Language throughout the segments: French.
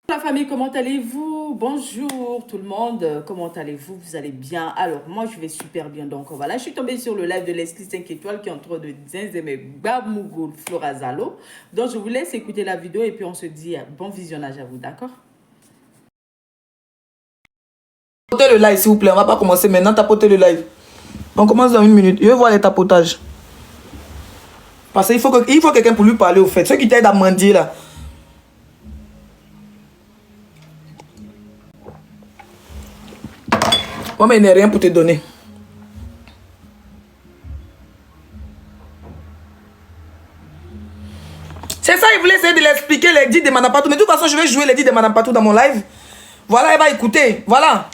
La famille, comment allez-vous? Bonjour tout le monde, comment allez-vous? Vous allez bien? Alors, moi je vais super bien. Donc voilà, je suis tombée sur le live de Leslie 5 étoiles qui est en train de zinzémer Babmougoul Florazalo. Donc je vous laisse écouter la vidéo et puis on se dit bon visionnage à vous, d'accord? Tapotez le live s'il vous plaît, on va pas commencer maintenant, tapotez le live. On commence dans 1 minute, je vais voir les tapotages. Parce qu'il faut quelqu'un pour lui parler au fait. Ceux qui t'aident à mendier là. Moi, mais il n'y a rien pour te donner. C'est ça, il voulait essayer de l'expliquer, les 10 de Madame Patou. Mais de toute façon, je vais jouer les 10 de Madame Patou dans mon live. Voilà, elle va écouter. Voilà.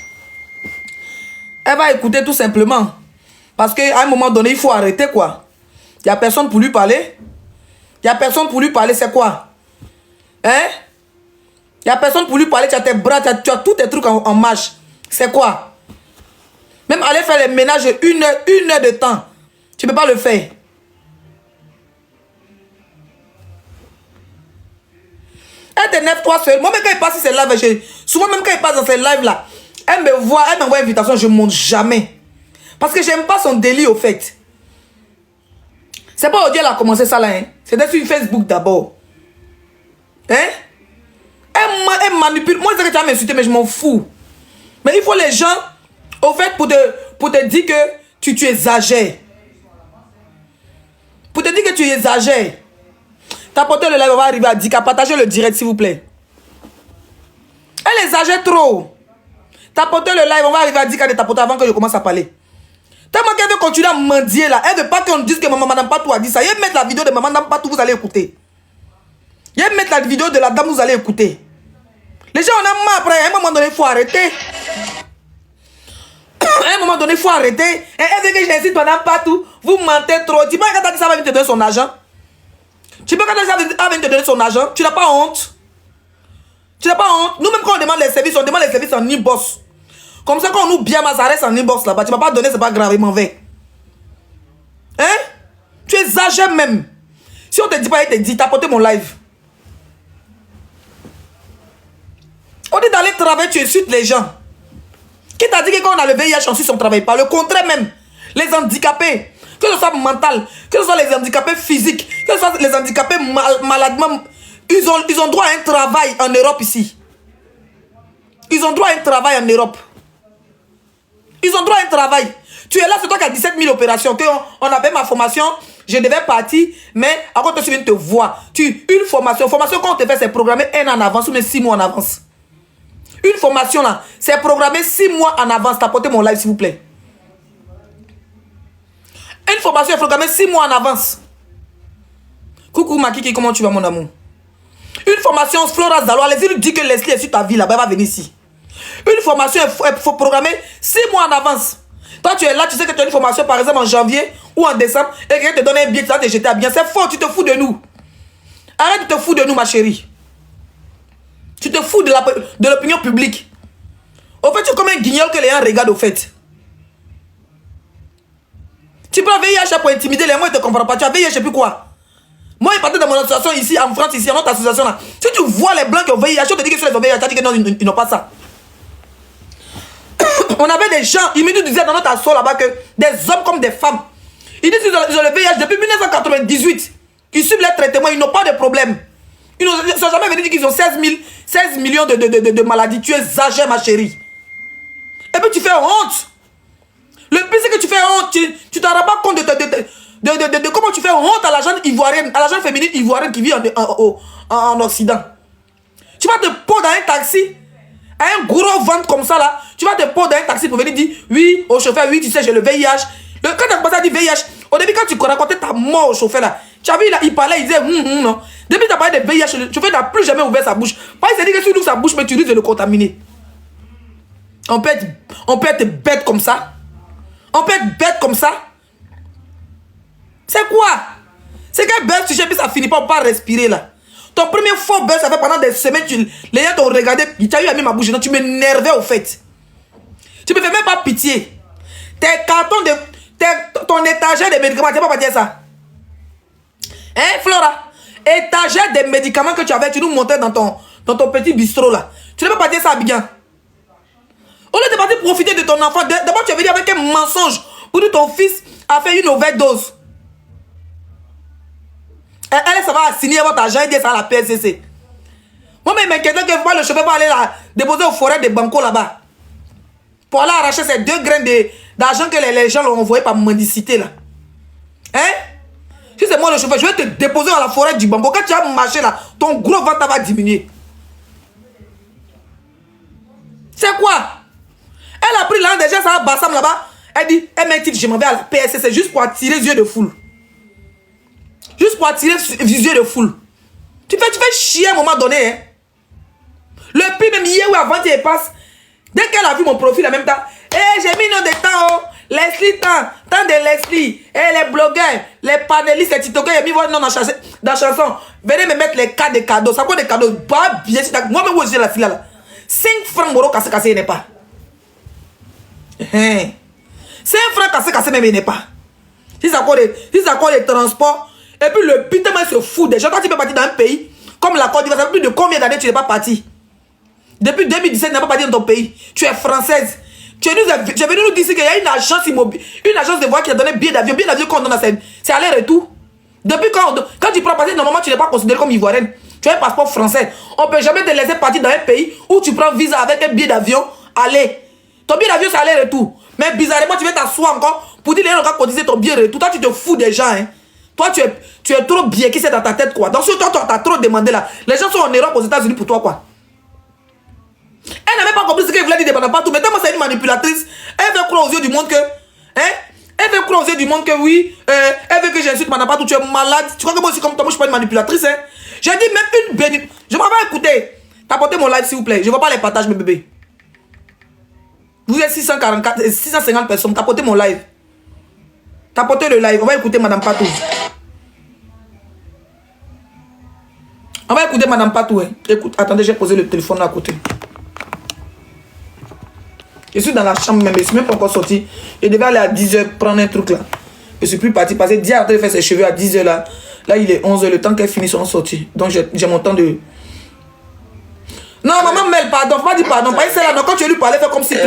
Elle va écouter tout simplement. Parce qu'à un moment donné, il faut arrêter quoi. Il n'y a personne pour lui parler. Il n'y a personne pour lui parler, c'est quoi? Hein? Il n'y a personne pour lui parler, tu as tes bras, tu as tous tes trucs en marche. C'est quoi? Même aller faire les ménages une heure de temps. Tu ne peux pas le faire. Elle t'énerve toi seul. Moi, même quand il passe sur ses lives, souvent même quand il passe dans ses lives là, elle me voit, elle m'envoie une invitation, je ne monte jamais. Parce que j'aime pas son délit au fait. C'est pas aujourd'hui qu'elle a commencé ça là, hein. C'était sur Facebook d'abord. Hein? Elle manipule. Moi, je sais que tu vas m'insulter, mais je m'en fous. Mais il faut les gens, au fait, pour te dire que tu exagères. Pour te dire que tu exagères. Tapotez le live, on va arriver à 10K. Partagez le direct, s'il vous plaît. Elle exagère trop. Tapotez le live, on va arriver à 10K de tapoter avant que je commence à parler. Tellement qu'elle veut continuer à mendier là. Elle veut pas qu'on dise que maman Madame Patou a dit ça. Elle mettre la vidéo de maman Madame Patou, vous allez écouter. Elle mettre la vidéo de la dame, vous allez écouter. Les gens, on a marre après. À un moment donné, il faut arrêter. À un moment donné, il faut arrêter. Elle veut que j'incite Madame Patou. Vous mentez trop. Tu peux quand elle dit ça va venir te donner son argent. Tu peux quand elle dit ça va venir te donner son argent. Tu n'as pas honte. Tu n'as pas honte. Nous, même quand on demande les services, on demande les services en e-boss. Comme ça, quand on nous bien Mazarès en inbox là-bas, tu ne vas pas donner, c'est pas grave, il m'en va. Hein? Tu exagères même. Si on te dit pas, il te dit, tapotez mon live. On dit d'aller travailler, tu insultes les gens. Qui t'a dit que quand on a le VIH, on suit son travail? Pas le contraire même. Les handicapés, que ce soit mental, que ce soit les handicapés physiques, que ce soit les handicapés maladement, ils ont droit à un travail en Europe ici. Ils ont droit à un travail en Europe. Ils ont droit à un travail. Tu es là, c'est toi qui as 17 000 opérations. On avait ma formation, je devais partir, mais à quoi tu viens te voir. Une formation quand on te fait, c'est programmé 1 an en avance ou même 6 mois en avance. Une formation là, c'est programmé 6 mois en avance. Tapotez mon live s'il vous plaît. Une formation est programmée 6 mois en avance. Coucou Makiki, comment tu vas mon amour? Une formation, Flora Zalo, allez-y lui dis que Leslie est sur ta vie là-bas, elle va venir ici. Une formation est programmée 6 mois en avance. Toi, tu es là, tu sais que tu as une formation, par exemple, en janvier ou en décembre, et quelqu'un te donne un billet, tu vas te jeter à bien. C'est faux, tu te fous de nous. Arrête de te foutre de nous, ma chérie. Tu te fous de l'opinion publique. Au fait, tu es comme un guignol que les gens regardent, au fait. Tu prends VIH pour intimider les gens, ils ne te comprennent pas. Tu as VIH, je sais plus quoi. Moi, je partais dans mon association ici, en France, ici, en notre association là. Si tu vois les blancs qui ont VIH, on te dit que sur les VIH, tu as dit que non, ils n'ont pas ça. On avait des gens, ils nous disaient dans notre assaut là-bas que des hommes comme des femmes, ils disent qu'ils ont le VIH depuis 1998. Ils suivent les traitements, ils n'ont pas de problème. Ils ne sont jamais venus dire qu'ils ont 16 millions de maladies. Tu exagères, ma chérie. Et puis tu fais honte. Le pire, c'est que tu fais honte. Tu t'en rends pas compte de comment tu fais honte à la jeune ivoirienne, à la jeune féminine ivoirienne qui vit en Occident. Tu vas te pondre dans un taxi. Un gros ventre comme ça là, tu vas te poser dans un taxi pour venir dire oui au chauffeur, oui tu sais j'ai le VIH. Quand tu as commencé à dire VIH, au début quand tu racontais ta mort au chauffeur là, tu as vu là, il parlait, il disait non. Depuis que tu as parlé de VIH, le chauffeur n'a plus jamais ouvert sa bouche. Pas il s'est dit que si tu ouvres sa bouche, mais tu risques de le contaminer. On peut être bête comme ça. On peut être bête comme ça. C'est quoi? C'est qu'un bête, tu sais, puis ça finit pas respirer là. Ton premier faux buzz, ça fait pendant des semaines, les gens t'ont regardé, tu as eu à ma bouche, tu m'énervais au fait. Tu me fais même pas pitié. Tes cartons ton étagère de médicaments, tu n'as pas dire ça. Hein, Flora? étagère des médicaments que tu avais, tu nous montrais dans ton petit bistrot là. Tu n'es pas parti ça à Abidjan. Au lieu de partir profiter de ton enfant, d'abord tu es venu avec un mensonge pour dire ton fils a fait une overdose. Elle, ça va signer votre argent et dire ça à la PSCC. Moi, mais m'inquiète que moi, le chauffeur va aller là, déposer au forêt de Banco là-bas. Pour aller arracher ces 2 graines d'argent que les gens l'ont envoyé par mendicité là. Hein? Si c'est moi le chauffeur, je vais te déposer dans la forêt du Banco. Quand tu vas marcher là, ton gros ventre va diminuer. C'est quoi? Elle a pris l'un déjà, ça va Bassam là-bas. Elle dit, elle m'a dit, je m'en vais à la PSC, juste pour attirer les yeux de foule. Juste pour attirer les yeux de foule. Tu fais chier à un moment donné. Hein? Le pire, même hier ou avant, tu y passes. Dès qu'elle a vu mon profil en même temps, j'ai mis nom de temps, oh. Leslie tant de Leslie, les blogueurs, les panélistes, les TikTokers, j'ai mis votre nom dans la chanson. Venez me mettre les cas de cadeaux. Ça quoi des cadeaux? Pas bien. Moi-même, j'ai la fille là. 5 francs, moro, cassé, il n'est pas. 5 francs, cassé, même il n'est pas. Si ça quoi les transports. Et puis le putain, il se fout des gens. Quand tu peux partir dans un pays, comme la Côte d'Ivoire, ça fait plus de combien d'années tu n'es pas parti? Depuis 2017, tu n'es pas parti dans ton pays. Tu es française. Tu es venu nous dire qu'il y a une agence immobile, une agence de voyage qui a donné billet d'avion. Billet d'avion qu'on donne à c'est aller-retour. Depuis quand tu prends passer, normalement, tu n'es pas considéré comme ivoirienne. Tu as un passeport français. On ne peut jamais te laisser partir dans un pays où tu prends visa avec un billet d'avion. Allez. Ton billet d'avion, c'est aller-retour. Mais bizarrement, tu vas t'asseoir encore pour dire les gens qui ont cotisé ton billet retour. Toi, tu te fous des gens. Hein. Toi, tu es trop bien qui c'est dans ta tête, quoi. Dans ce temps, tu as trop demandé là. Les gens sont en Europe, aux États-Unis pour toi, quoi. Elle n'a même pas compris ce qu'elle voulait dire de partout. Mais tellement c'est une manipulatrice. Elle veut croire aux yeux du monde que. Hein? Elle veut croire aux yeux du monde que oui. Elle veut que j'insulte Madame Patou. Tu es malade. Tu crois que moi aussi, comme toi, moi, je suis pas une manipulatrice. Hein? J'ai dit même une bénédiction. Je ne vais pas écouter. Tapotez mon live, s'il vous plaît. Je ne veux pas les partager, mes bébés. Vous êtes 650 personnes. Tapotez mon live. Tapotez le live. On va écouter Madame Patou. On va écouter Madame Patou. Hein. Écoute, attendez, j'ai posé le téléphone là à côté. Je suis dans la chambre même, je ne suis même pas encore sorti. Je devais aller à 10h prendre un truc là. Je ne suis plus parti parce que Dia a fait ses cheveux à 10h là. Là, il est 11h, le temps qu'elle finisse son sortie. Donc, j'ai mon temps de... Non, maman, Mel, pardon. Faut pas dire pardon. Pas là. Non, quand tu lui parlais, fais comme si tu...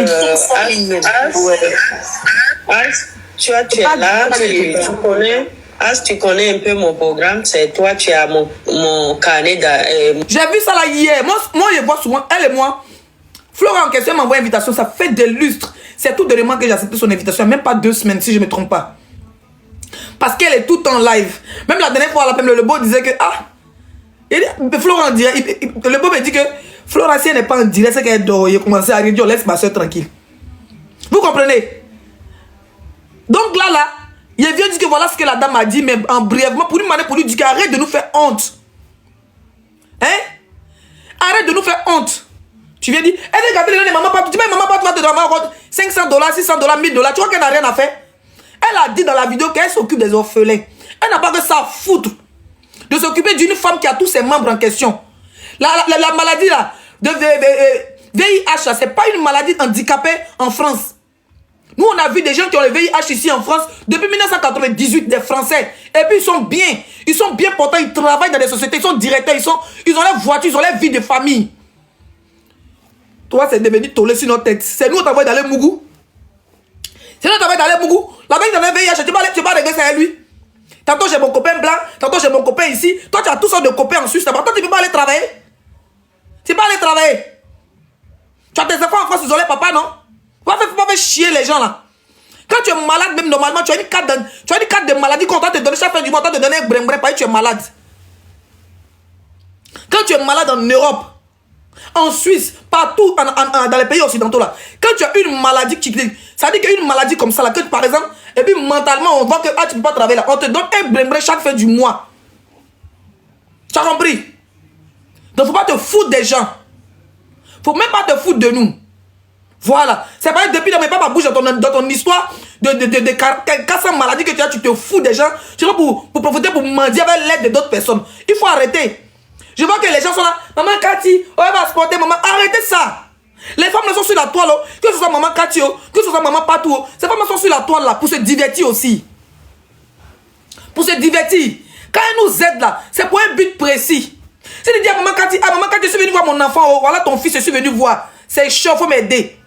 Tu es là, tu connais... As tu connais un peu mon programme, c'est toi, tu as mon carnet. J'ai vu ça là hier. Moi, je vois souvent, elle et moi. Flora en question m'envoie une invitation, ça fait des lustres. C'est tout dernièrement que j'ai accepté son invitation, même pas 2 semaines si je ne me trompe pas. Parce qu'elle est tout en live. Même la dernière fois, le beau disait que Flora en direct, le beau me dit que Flora, si elle n'est pas en direct, c'est qu'elle dort. Il a commencé à dire, laisse ma soeur tranquille. Vous comprenez? Donc là, il vient dire que voilà ce que la dame a dit, mais en brièvement, pour lui dire qu'arrête de nous faire honte. Hein? Arrête de nous faire honte. Tu viens dire, elle veut garder les gens de maman Patou. Tu dis, mais maman Patou va te donner $500, $600, $1000. Tu vois qu'elle n'a rien à faire? Elle a dit dans la vidéo qu'elle s'occupe des orphelins. Elle n'a pas que ça à foutre de s'occuper d'une femme qui a tous ses membres en question. La maladie là, de VIH, c'est pas une maladie handicapée en France. Nous, on a vu des gens qui ont le VIH ici en France depuis 1998, des Français. Et puis, ils sont bien portants, ils travaillent dans des sociétés, ils sont directeurs, ils ont leur voiture, ils ont leur vie de famille. Toi, c'est devenu tollé sur notre tête. C'est nous qui t'envoyons dans le Mougou. C'est nous qui t'envoyons dans le Mougou. La banque dans le VIH, tu vas régler ça à lui. Tantôt, j'ai mon copain blanc, tantôt, j'ai mon copain ici. Toi, tu as toutes sortes de copains en Suisse. Toi, tu ne peux pas aller travailler. Tu ne peux pas aller travailler. Tu as tes enfants en France, ils ont les papas, non? Faut pas faire chier les gens là. Quand tu es malade, même normalement, tu as une carte de maladie qu'on doit te donner chaque fin du mois, on doit te donner un brin-brin parce que tu es malade. Quand tu es malade en Europe, en Suisse, partout dans les pays occidentaux là, quand tu as une maladie, ça veut dire qu'il y a une maladie comme ça là, que par exemple, et puis mentalement, on voit que tu ne peux pas travailler là, on te donne un brin-brin chaque fin du mois. Tu as compris? Donc, il ne faut pas te foutre des gens. Il ne faut même pas te foutre de nous. Voilà. C'est pas depuis que mes papas bougent dans ton histoire de cas sans maladie que tu te fous des gens. Tu vas pour profiter pour mendier avec l'aide d'autres personnes. Il faut arrêter. Je vois que les gens sont là. Maman Cathy, oh, elle va se porter, maman. Arrêtez ça. Les femmes sont sur la toile. Que ce soit maman Cathy, que ce soit maman Patou. Ces femmes sont sur la toile là pour se divertir aussi. Pour se divertir. Quand elle nous aide là, c'est pour un but précis. Si tu dis à maman Cathy, je suis venu voir mon enfant, oh, voilà ton fils, je suis venu voir. C'est chaud, il faut m'aider.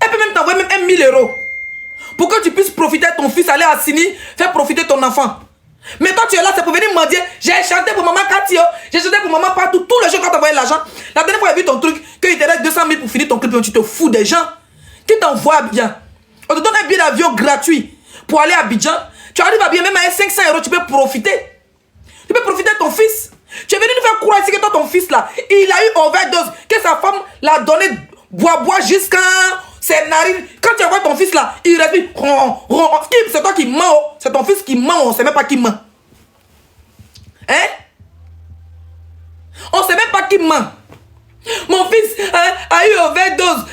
Elle peut même t'envoyer même 1 000 € pour que tu puisses profiter de ton fils, aller à Sini, faire profiter ton enfant. Mais toi tu es là, c'est pour venir me dire, j'ai chanté pour maman Cathy, j'ai chanté pour maman partout, tous les jours quand tu envoyé l'argent. La dernière fois j'ai vu ton truc, qu'il te reste 200 000 pour finir ton clip, tu te fous des gens. Qui t'envoie bien? On te donne un billet d'avion gratuit pour aller à Abidjan. Tu arrives à Abidjan, même avec 500 €, tu peux profiter. Tu peux profiter de ton fils. Tu es venu nous faire croire ici que toi, ton fils là, il a eu overdose, que sa femme l'a donné bois jusqu'à ses narines. Quand tu vois ton fils là, il respire. C'est toi qui mens. C'est ton fils qui ment, on ne sait même pas qui ment. Hein? On ne sait même pas qui ment. Mon fils a eu overdose.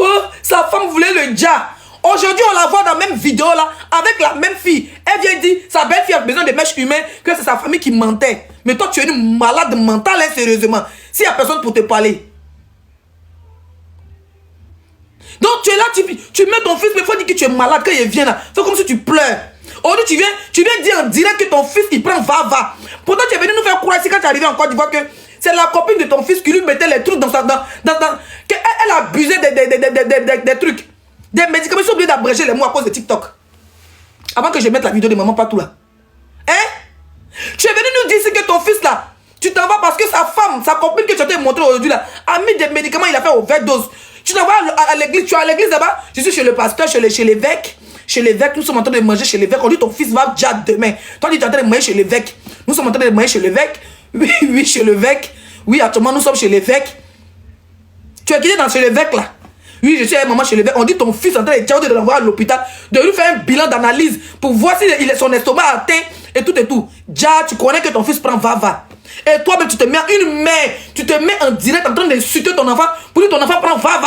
Oh, sa femme voulait le dia. Aujourd'hui, on la voit dans la même vidéo là, avec la même fille. Elle vient dire, sa belle-fille a besoin de mèches humaines, que c'est sa famille qui mentait. Mais toi, tu es une malade mentale, hein, sérieusement. S'il n'y a personne pour te parler. Donc, tu es là, tu mets ton fils, mais il faut dire que tu es malade quand il vient là. C'est comme si tu pleures. Aujourd'hui, tu viens dire en direct que ton fils, il prend va. Pourtant, tu es venu nous faire croire ici quand tu es arrivé en Côte d'Ivoire que c'est la copine de ton fils qui lui mettait les trucs dans sa... Elle abusait des trucs. Des médicaments, ils sont obligés d'abréger les mots à cause de TikTok. Avant que je mette la vidéo de maman partout là. Hein? Tu es venu nous dire que ton fils là, tu t'en vas parce que sa femme, sa copine que tu t'ai montré aujourd'hui là, a mis des médicaments, il a fait overdose. Tu t'en vas à l'église, tu es à l'église là-bas, je suis chez le pasteur, chez l'évêque. Chez l'évêque, nous sommes en train de manger chez l'évêque. On dit ton fils va déjà demain. Toi, tu es en train de manger chez l'évêque. Nous sommes en train de manger chez l'évêque. Oui, chez l'évêque. Oui, actuellement, nous sommes chez l'évêque. Tu es quitté dans chez l'évêque là. Oui, je suis avec maman chez l'évêque. On dit ton fils est en train de l'envoyer à l'hôpital, de lui faire un bilan d'analyse pour voir si son estomac atteint et tout et tout. Déjà, tu connais que ton fils prend va. Et toi-même, tu te mets une main, tu te mets en direct en train d'insulter ton enfant pour dire ton enfant prend va.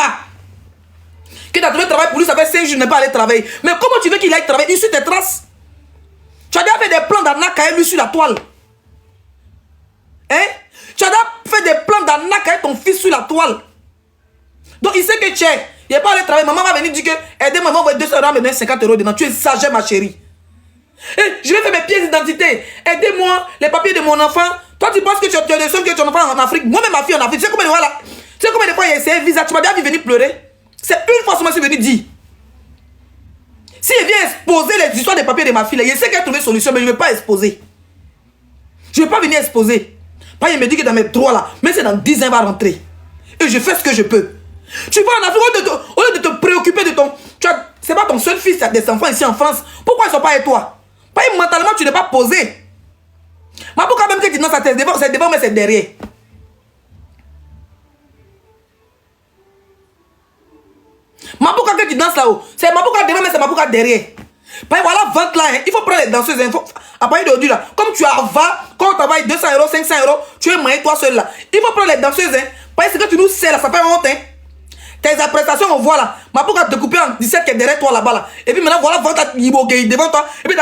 Que tu as trouvé travail pour lui, ça fait 5 jours, je n'ai pas allé travailler. Mais comment tu veux qu'il aille travailler? Il suit tes traces. Tu as déjà fait des plans d'arnaque à lui sur la toile. Hein? Tu as déjà fait des plans d'arnaque avec ton fils sur la toile. Donc il sait que tu es. Il n'est pas allé travailler. Maman va venir dire que aidez-moi, maman va 200 €, me donner 50 € dedans. Tu es sage, ma chérie. Et je vais faire mes pièces d'identité. Aidez-moi, les papiers de mon enfant. Toi, tu penses que tu es le seul que tu as un enfant en Afrique. Moi-même, ma fille en Afrique. Tu sais combien de fois il y a essayé un visa? Tu m'as déjà vu venir pleurer. C'est une fois que je suis venu dire. Si il vient exposer les histoires des papiers de ma fille, il sait qu'elle a trouvé une solution, mais je ne vais pas exposer. Je ne vais pas venir exposer. Pas il me dit que dans mes droits là, mais c'est dans 10 ans, il va rentrer. Et je fais ce que je peux. Tu vas en Afrique, au lieu de te préoccuper de ton... C'est pas ton seul fils, il y a des enfants ici en France. Pourquoi ils ne sont pas avec toi? Pas mentalement, tu n'es pas posé. Mais pourquoi même que tu danses à tes devant, c'est devant, mais c'est derrière. Ma pourquoi que tu danses là-haut? C'est ma pourquoi devant, mais c'est ma pourquoi derrière. Voilà, vente là, hein. Il faut prendre les danseuses. À partir d'aujourd'hui là, comme tu as quand on travaille 200 €, 500 €, tu es moyen toi seul là. Il faut prendre les danseuses. Hein. Parce que tu nous sais là, ça fait honte. Hein. Tes appréciations, on voit là. Ma pourquoi te couper en 17 qui est derrière toi là-bas là. Et puis maintenant, voilà, vente devant toi. Et puis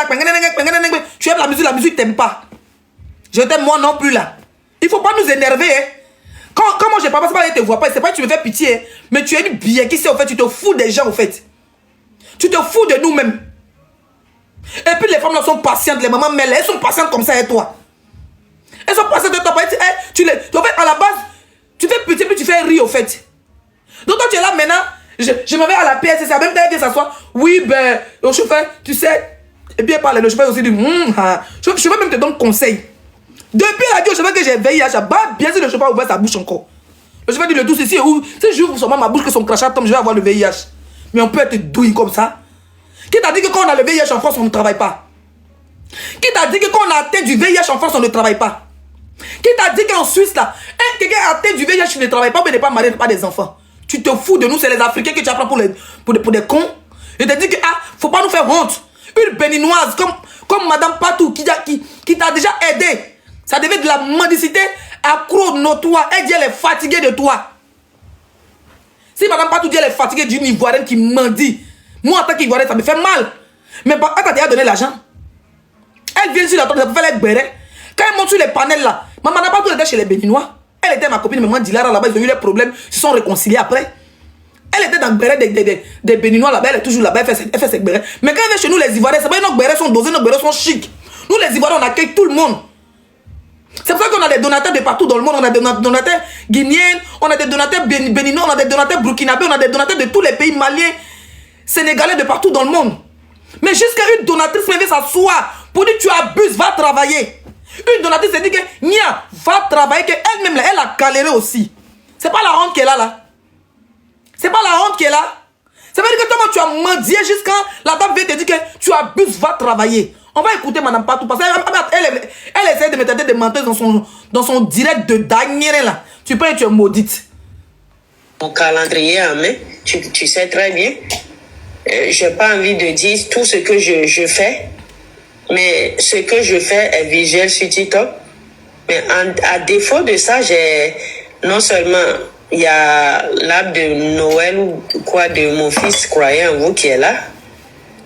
tu aimes la musique t'aime pas. Je t'aime moi non plus là. Il faut pas nous énerver. Hein. Quand moi je parle, c'est pas que tu ne vois pas, c'est pas que tu me fais pitié, hein. Mais tu es une bien qui sait au fait, tu te fous des gens au fait. Tu te fous de nous-mêmes. Et puis les femmes là sont patientes, les mamans mêlées, elles sont patientes comme ça et toi. Elles sont patientes de toi. En fait, à la base, tu fais pitié puis tu fais rire au fait. Donc toi tu es là maintenant, je me vais à la PSC, c'est même temps de s'asseoir. Oui, ben, le chauffeur, tu sais, et bien parler, le chauffeur aussi dit, je vais même te donner conseil. Depuis la radio, je veux que j'ai veillé à ça. Bien sûr, le chauffeur a ouvert sa bouche encore. Le chauffeur dit le tout ceci. Si j'ouvre seulement ma bouche, que son crachat tombe, je vais avoir le VIH. Mais on peut être douille comme ça. Qui t'a dit que quand on a le VIH en France, on ne travaille pas? Qui t'a dit que quand on a atteint du VIH en France, on ne travaille pas? Qui t'a dit qu'en Suisse, là, quelqu'un a atteint du VIH, tu ne travaille pas, mais n'est pas marié, pas des enfants? Tu te fous de nous, c'est les Africains que tu apprends pour des cons. Je te dis que, faut pas nous faire honte. Une béninoise comme Madame Patou qui t'a déjà aidé. Ça devait de la mendicité accro notoire. Elle dit elle est fatiguée de toi. Si Madame Patou dit elle est fatiguée d'une Ivoirienne qui mendie, moi en tant qu'Ivoirienne, ça me fait mal. Mais elle t'a déjà donné l'argent. Elle vient sur la table, ça peut faire les bérets. Quand elle monte sur les panels là, Madame Patou était chez les Béninois. Elle était ma copine, maman Dilara là-bas, ils ont eu les problèmes, ils se sont réconciliés après. Elle était dans le béret des Béninois là-bas, elle est toujours là-bas, elle fait ses bérets. Mais quand elle vient chez nous, les Ivoiriens, c'est pas nos bérets sont dosés, nos bérets sont chics. Nous, les Ivoiriens, on accueille tout le monde. C'est pour ça qu'on a des donateurs de partout dans le monde. On a des donateurs guinéens, on a des donateurs béninois, on a des donateurs burkinabés, on a des donateurs de tous les pays maliens, sénégalais, de partout dans le monde. Mais jusqu'à une donatrice vient s'asseoir pour dire tu abuses, va travailler. Une donatrice dit que Nia, va travailler, qu'elle-même, elle a galéré aussi. C'est pas la honte qu'elle a là. C'est pas la honte qu'elle a. Ça veut dire que toi, tu as mendié jusqu'à la dame vient te dire que tu abuses, va travailler. On va écouter Madame Patou parce qu'elle essaie de me traiter de menteuse dans son direct de dernier là. Tu peux être maudite. Mon calendrier en main, tu sais très bien. Je n'ai pas envie de dire tout ce que je fais, mais ce que je fais est visuel sur TikTok. Mais à défaut de ça, j'ai non seulement il y a l'arbre de Noël ou quoi de mon fils croyant en vous qui est là.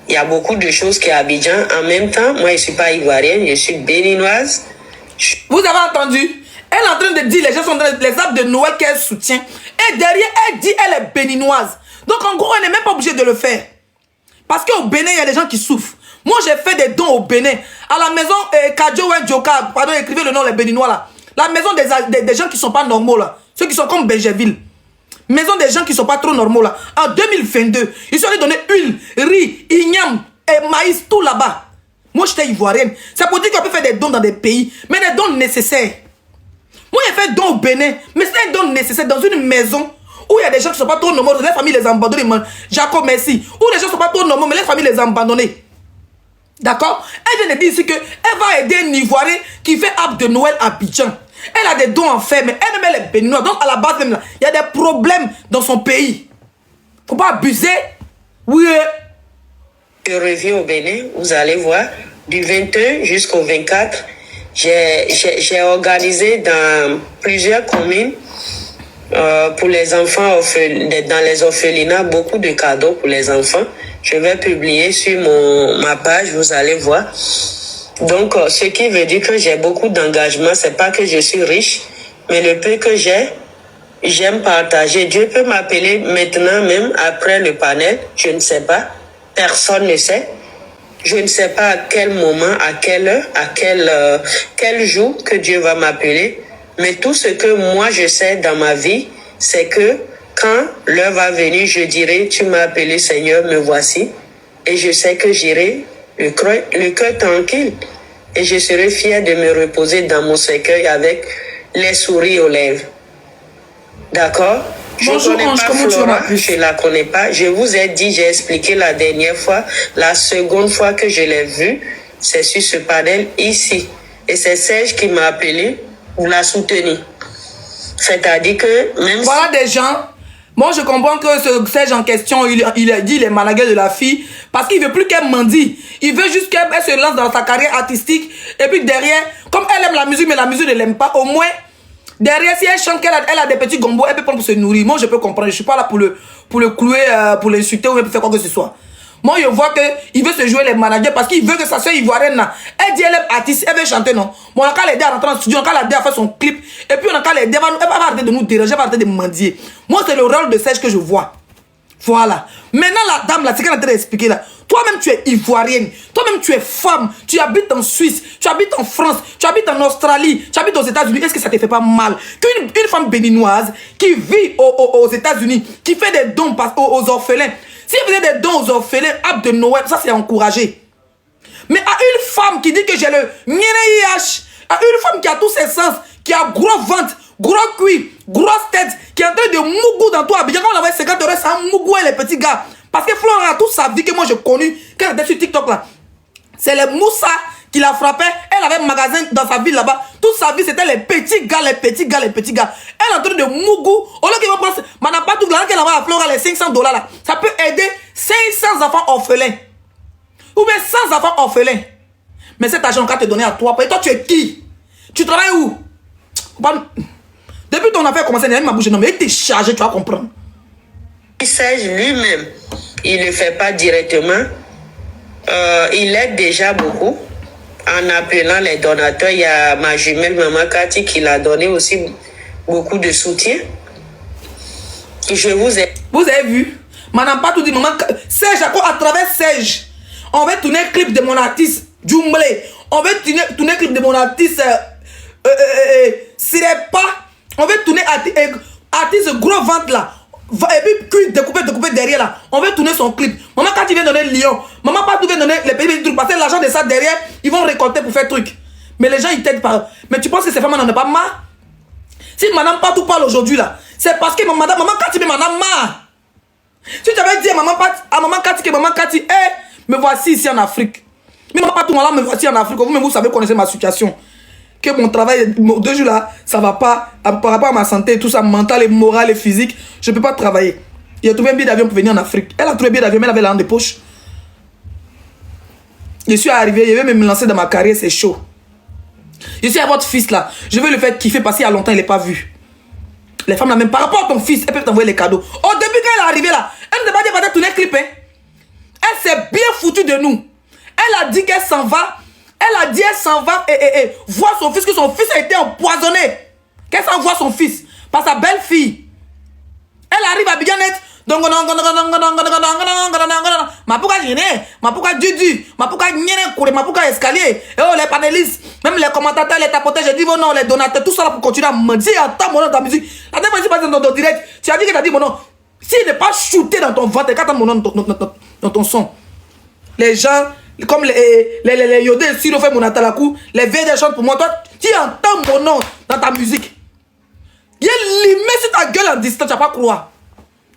Il y a beaucoup de choses qui est à Abidjan. En même temps, moi, je ne suis pas ivoirienne, je suis béninoise. Vous avez entendu? Elle est en train de dire les gens sont les arbres de Noël qu'elle soutient. Et derrière, elle dit elle est béninoise. Donc, en gros, elle n'est même pas obligée de le faire. Parce qu'au Bénin, il y a des gens qui souffrent. Moi, j'ai fait des dons au Bénin. À la maison Kadjo Djoka, pardon, écrivez le nom, les Béninois là. La maison des gens qui ne sont pas normaux là. Ceux qui sont comme Benjeville. Maison des gens qui ne sont pas trop normaux là. En 2022, ils sont allés donner huile, riz, igname et maïs, tout là-bas. Moi, j'étais ivoirienne. C'est pour dire qu'on peut faire des dons dans des pays, mais des dons nécessaires. Moi, j'ai fait des dons au Bénin, mais c'est des dons nécessaires dans une maison où il y a des gens qui ne sont pas trop normaux, les familles les abandonnent. Jacob, merci. Où les gens ne sont pas trop normaux, mais les familles les abandonnent. D'accord? Elle vient de dire ici qu'elle va aider un Ivoirien qui fait arbre de Noël à Abidjan. Elle a des dons en fer, mais elle-même, elle est béninoise. Donc, à la base, même là, il y a des problèmes dans son pays. Faut pas abuser. Oui. Je reviens au Bénin, vous allez voir, du 21 jusqu'au 24, j'ai organisé dans plusieurs communes pour les enfants dans les orphelinats, beaucoup de cadeaux pour les enfants. Je vais publier sur ma page, vous allez voir. Donc, ce qui veut dire que j'ai beaucoup d'engagement. C'est pas que je suis riche, mais le peu que j'ai, j'aime partager. Dieu peut m'appeler maintenant, même après le panel. Je ne sais pas. Personne ne sait. Je ne sais pas à quel moment, à quelle heure, quel jour que Dieu va m'appeler. Mais tout ce que moi je sais dans ma vie, c'est que quand l'heure va venir, je dirai, tu m'as appelé Seigneur, me voici. Et je sais que j'irai le cœur tranquille. Et je serai fier de me reposer dans mon cercueil avec les souris aux lèvres. D'accord? Je ne connais pas Flora, je ne la connais pas. Je vous ai dit, j'ai expliqué la dernière fois. La seconde fois que je l'ai vue, c'est sur ce panel ici. Et c'est Serge qui m'a appelé pour la soutenir. C'est-à-dire que même voilà des gens. Moi, je comprends que ce Serge en question, il a dit il est manager de la fille parce qu'il ne veut plus qu'elle mendie. Il veut juste qu'elle se lance dans sa carrière artistique. Et puis derrière, comme elle aime la musique, mais la musique ne l'aime pas, au moins, derrière, si elle chante qu'elle a des petits gombos, elle peut prendre pour se nourrir. Moi, je peux comprendre. Je ne suis pas là pour le clouer, pour l'insulter ou pour faire quoi que ce soit. Moi, je vois qu'il veut se jouer les managers parce qu'il veut que sa soeur ivoirienne, là, elle dit elle est artiste, elle veut chanter, non. Bon, on a qu'à l'aider à rentrer en studio, on a qu'à l'aider à faire son clip. Et puis, on a qu'à l'aider, elle va arrêter de nous déranger, elle va arrêter de mendier. Moi, c'est le rôle de Serge que je vois. Voilà. Maintenant, la dame, là, c'est qu'elle est en train d'expliquer, là. Toi-même, tu es ivoirienne. Toi-même, tu es femme. Tu habites en Suisse. Tu habites en France. Tu habites en Australie. Tu habites aux États-Unis. Est-ce que ça te fait pas mal qu'une femme béninoise qui vit aux États-Unis, qui fait des dons aux orphelins, si vous avez des dons aux orphelins, arbre de Noël, ça c'est encouragé. Mais à une femme qui dit que j'ai le NIH, à une femme qui a tous ses sens, qui a gros ventre, gros cuit, grosse tête, qui est en train de mougou dans tout Abidjan, quand on envoie 50 euros, ça mougou et les petits gars. Parce que Flora, toute sa vie que moi j'ai connu, quand elle était sur TikTok là, c'est les Moussa qui la frappaient. Elle avait un magasin dans sa ville là-bas. Toute sa vie, c'était les petits gars, les petits gars, les petits gars. Elle est en train de mougou. Au lieu qu'elle va prendre, madame pas tout l'argent qu'elle envoie à Flora, les $500 là, ça peut aider 500 enfants orphelins. Ou bien 100 enfants orphelins. Mais cet argent, on va te donner à toi. Et toi, tu es qui? Tu travailles où? Depuis ton affaire a commencé, il m'a bougé. Non, mais il t'est chargé, tu vas comprendre. Serge lui-même, il ne le fait pas directement. Il aide déjà beaucoup. En appelant les donateurs, il y a ma jumelle, Maman Cathy, qui l'a donné aussi beaucoup de soutien. Vous avez vu? Madame pas tout dit, maman. Serge, à travers Serge, on va tourner un clip de mon artiste, Djumble. On veut tourner le clip de mon artiste Sirepa. On veut tourner artiste gros ventre là. Et puis cuit découpé derrière là. On veut tourner son clip. Maman quand il vient donner Lyon, maman pas tout vient donner les pays trucs parce que l'argent de ça derrière, ils vont récolter pour faire truc. Mais les gens ils t'aident pas. Mais tu penses que ces femmes n'en ont pas marre? Si madame pas tout parle aujourd'hui là, c'est parce que maman quand tu veux madame marre. Si tu avais dit à maman Kati que maman Kati, me voici ici en Afrique. Mais maman pas tout me voici en Afrique. Vous-même vous savez connaître ma situation. Que mon travail, 2 jours là, ça va pas par rapport à ma santé, tout ça, mental et moral et physique, je peux pas travailler. Il a trouvé un billet d'avion pour venir en Afrique. Elle a trouvé un billet d'avion, mais elle avait l'argent de poche. Je suis arrivé, je vais me lancer dans ma carrière, c'est chaud. Je suis à votre fils là, je vais le faire kiffer parce qu'il y a longtemps il n'est pas vu. Les femmes là même, par rapport à ton fils, elles peuvent t'envoyer les cadeaux. Au début quand elle est arrivée là, elle ne t'a pas dit qu'elle va tourner un clip. Hein? Elle s'est bien foutue de nous. Elle a dit qu'elle s'en va. Elle a dit qu'elle s'en va et voir son fils, que son fils a été empoisonné. Qu'elle s'en voit son fils par sa belle-fille. Elle arrive à bien être. Ma pouka gêné, ma pouka dudu, ma pouka gêné, ma pouka escalier. Et oh les panélistes, même les commentateurs, les tapoteurs, j'ai dit vos noms, les donateurs, tout ça là pour continuer à me dire, attends mon nom, ta musique. La dernière fois, je suis passé dans ton direct, tu as dit que tu as dit mon nom. S'il n'est pas shooté dans ton ventre, quand tu as mon nom dans ton son, les gens, comme les Yodé, si on fait mon atalakou, les VD chantent pour moi, toi, tu entends mon nom dans ta musique. Il y a limé sur ta gueule en distance, tu vas pas croire.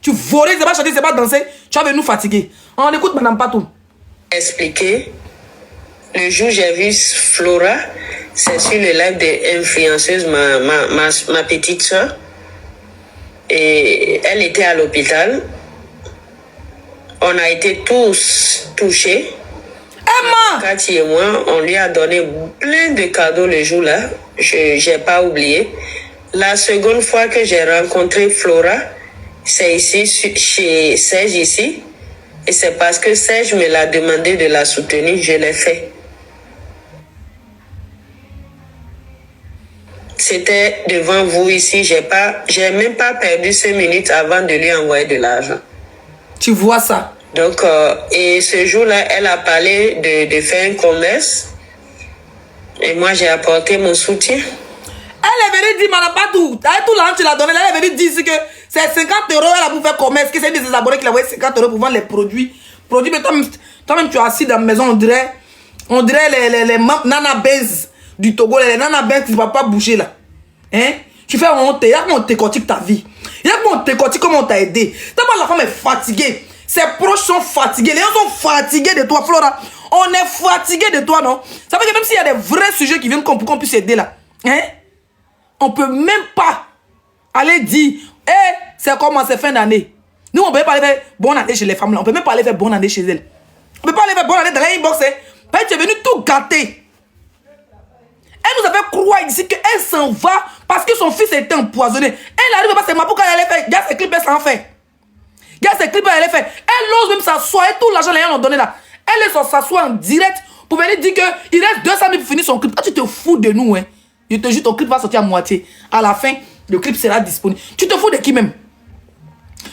Tu vorais, c'est pas chanter, c'est pas danser, tu vas venir nous fatiguer. On écoute madame Patou. Expliquer. Le jour où j'ai vu Flora, c'est sur le live des influenceuses, ma petite soeur. Et elle était à l'hôpital. On a été tous touchés. Emma! Cathy et moi, on lui a donné plein de cadeaux le jour-là. Je n'ai pas oublié. La seconde fois que j'ai rencontré Flora, c'est ici, chez Serge ici. Et c'est parce que Serge me l'a demandé de la soutenir, je l'ai fait. C'était devant vous ici. J'ai même pas perdu 5 minutes avant de lui envoyer de l'argent. Tu vois ça? Donc, et ce jour-là, elle a parlé de faire un commerce. Et moi, j'ai apporté mon soutien. Elle est venue dire, madame Patou, avec tout l'argent que tu l'as donné, elle est venue dire que c'est 50 €, elle a pour faire commerce, que c'est des abonnés qui l'ont envoyé 50 € pour vendre les produits. Mais toi-même, tu es assis dans la maison, on dirait les Nana Benz du Togo, les Nana Benz qui ne vont pas bouger là. Hein? Tu fais honte, il y a comment on décortique ta vie. Il y a comment on décortique, comment on t'a aidé. D'abord, la femme est fatiguée. Ses proches sont fatigués. Les gens sont fatigués de toi, Flora. On est fatigués de toi, non? Ça veut dire que même s'il y a des vrais sujets qui viennent pour qu'on puisse aider là, hein? On peut même pas aller dire, c'est comment c'est fin d'année. Nous, on peut pas aller faire bonne année chez les femmes là. On peut même pas aller faire bonne année chez elles. On peut pas aller faire bonne année dans l'inbox. Parce que tu es venu tout gâter. Elle nous a fait croire ici qu'elle s'en va parce que son fils était empoisonné. Elle arrive parce que ma pourquoi elle allait faire. Regarde ses clips, elle s'en fait. Regarde ses clips, elle allait faire. Elle ose même s'asseoir et tout l'argent, les gens l'ont donné là. Elle s'assoit en direct pour venir dire qu'il reste 200 000 pour finir son clip. Toi, tu te fous de nous, hein. Je te jure, ton clip va sortir à moitié. À la fin, le clip sera disponible. Tu te fous de qui même?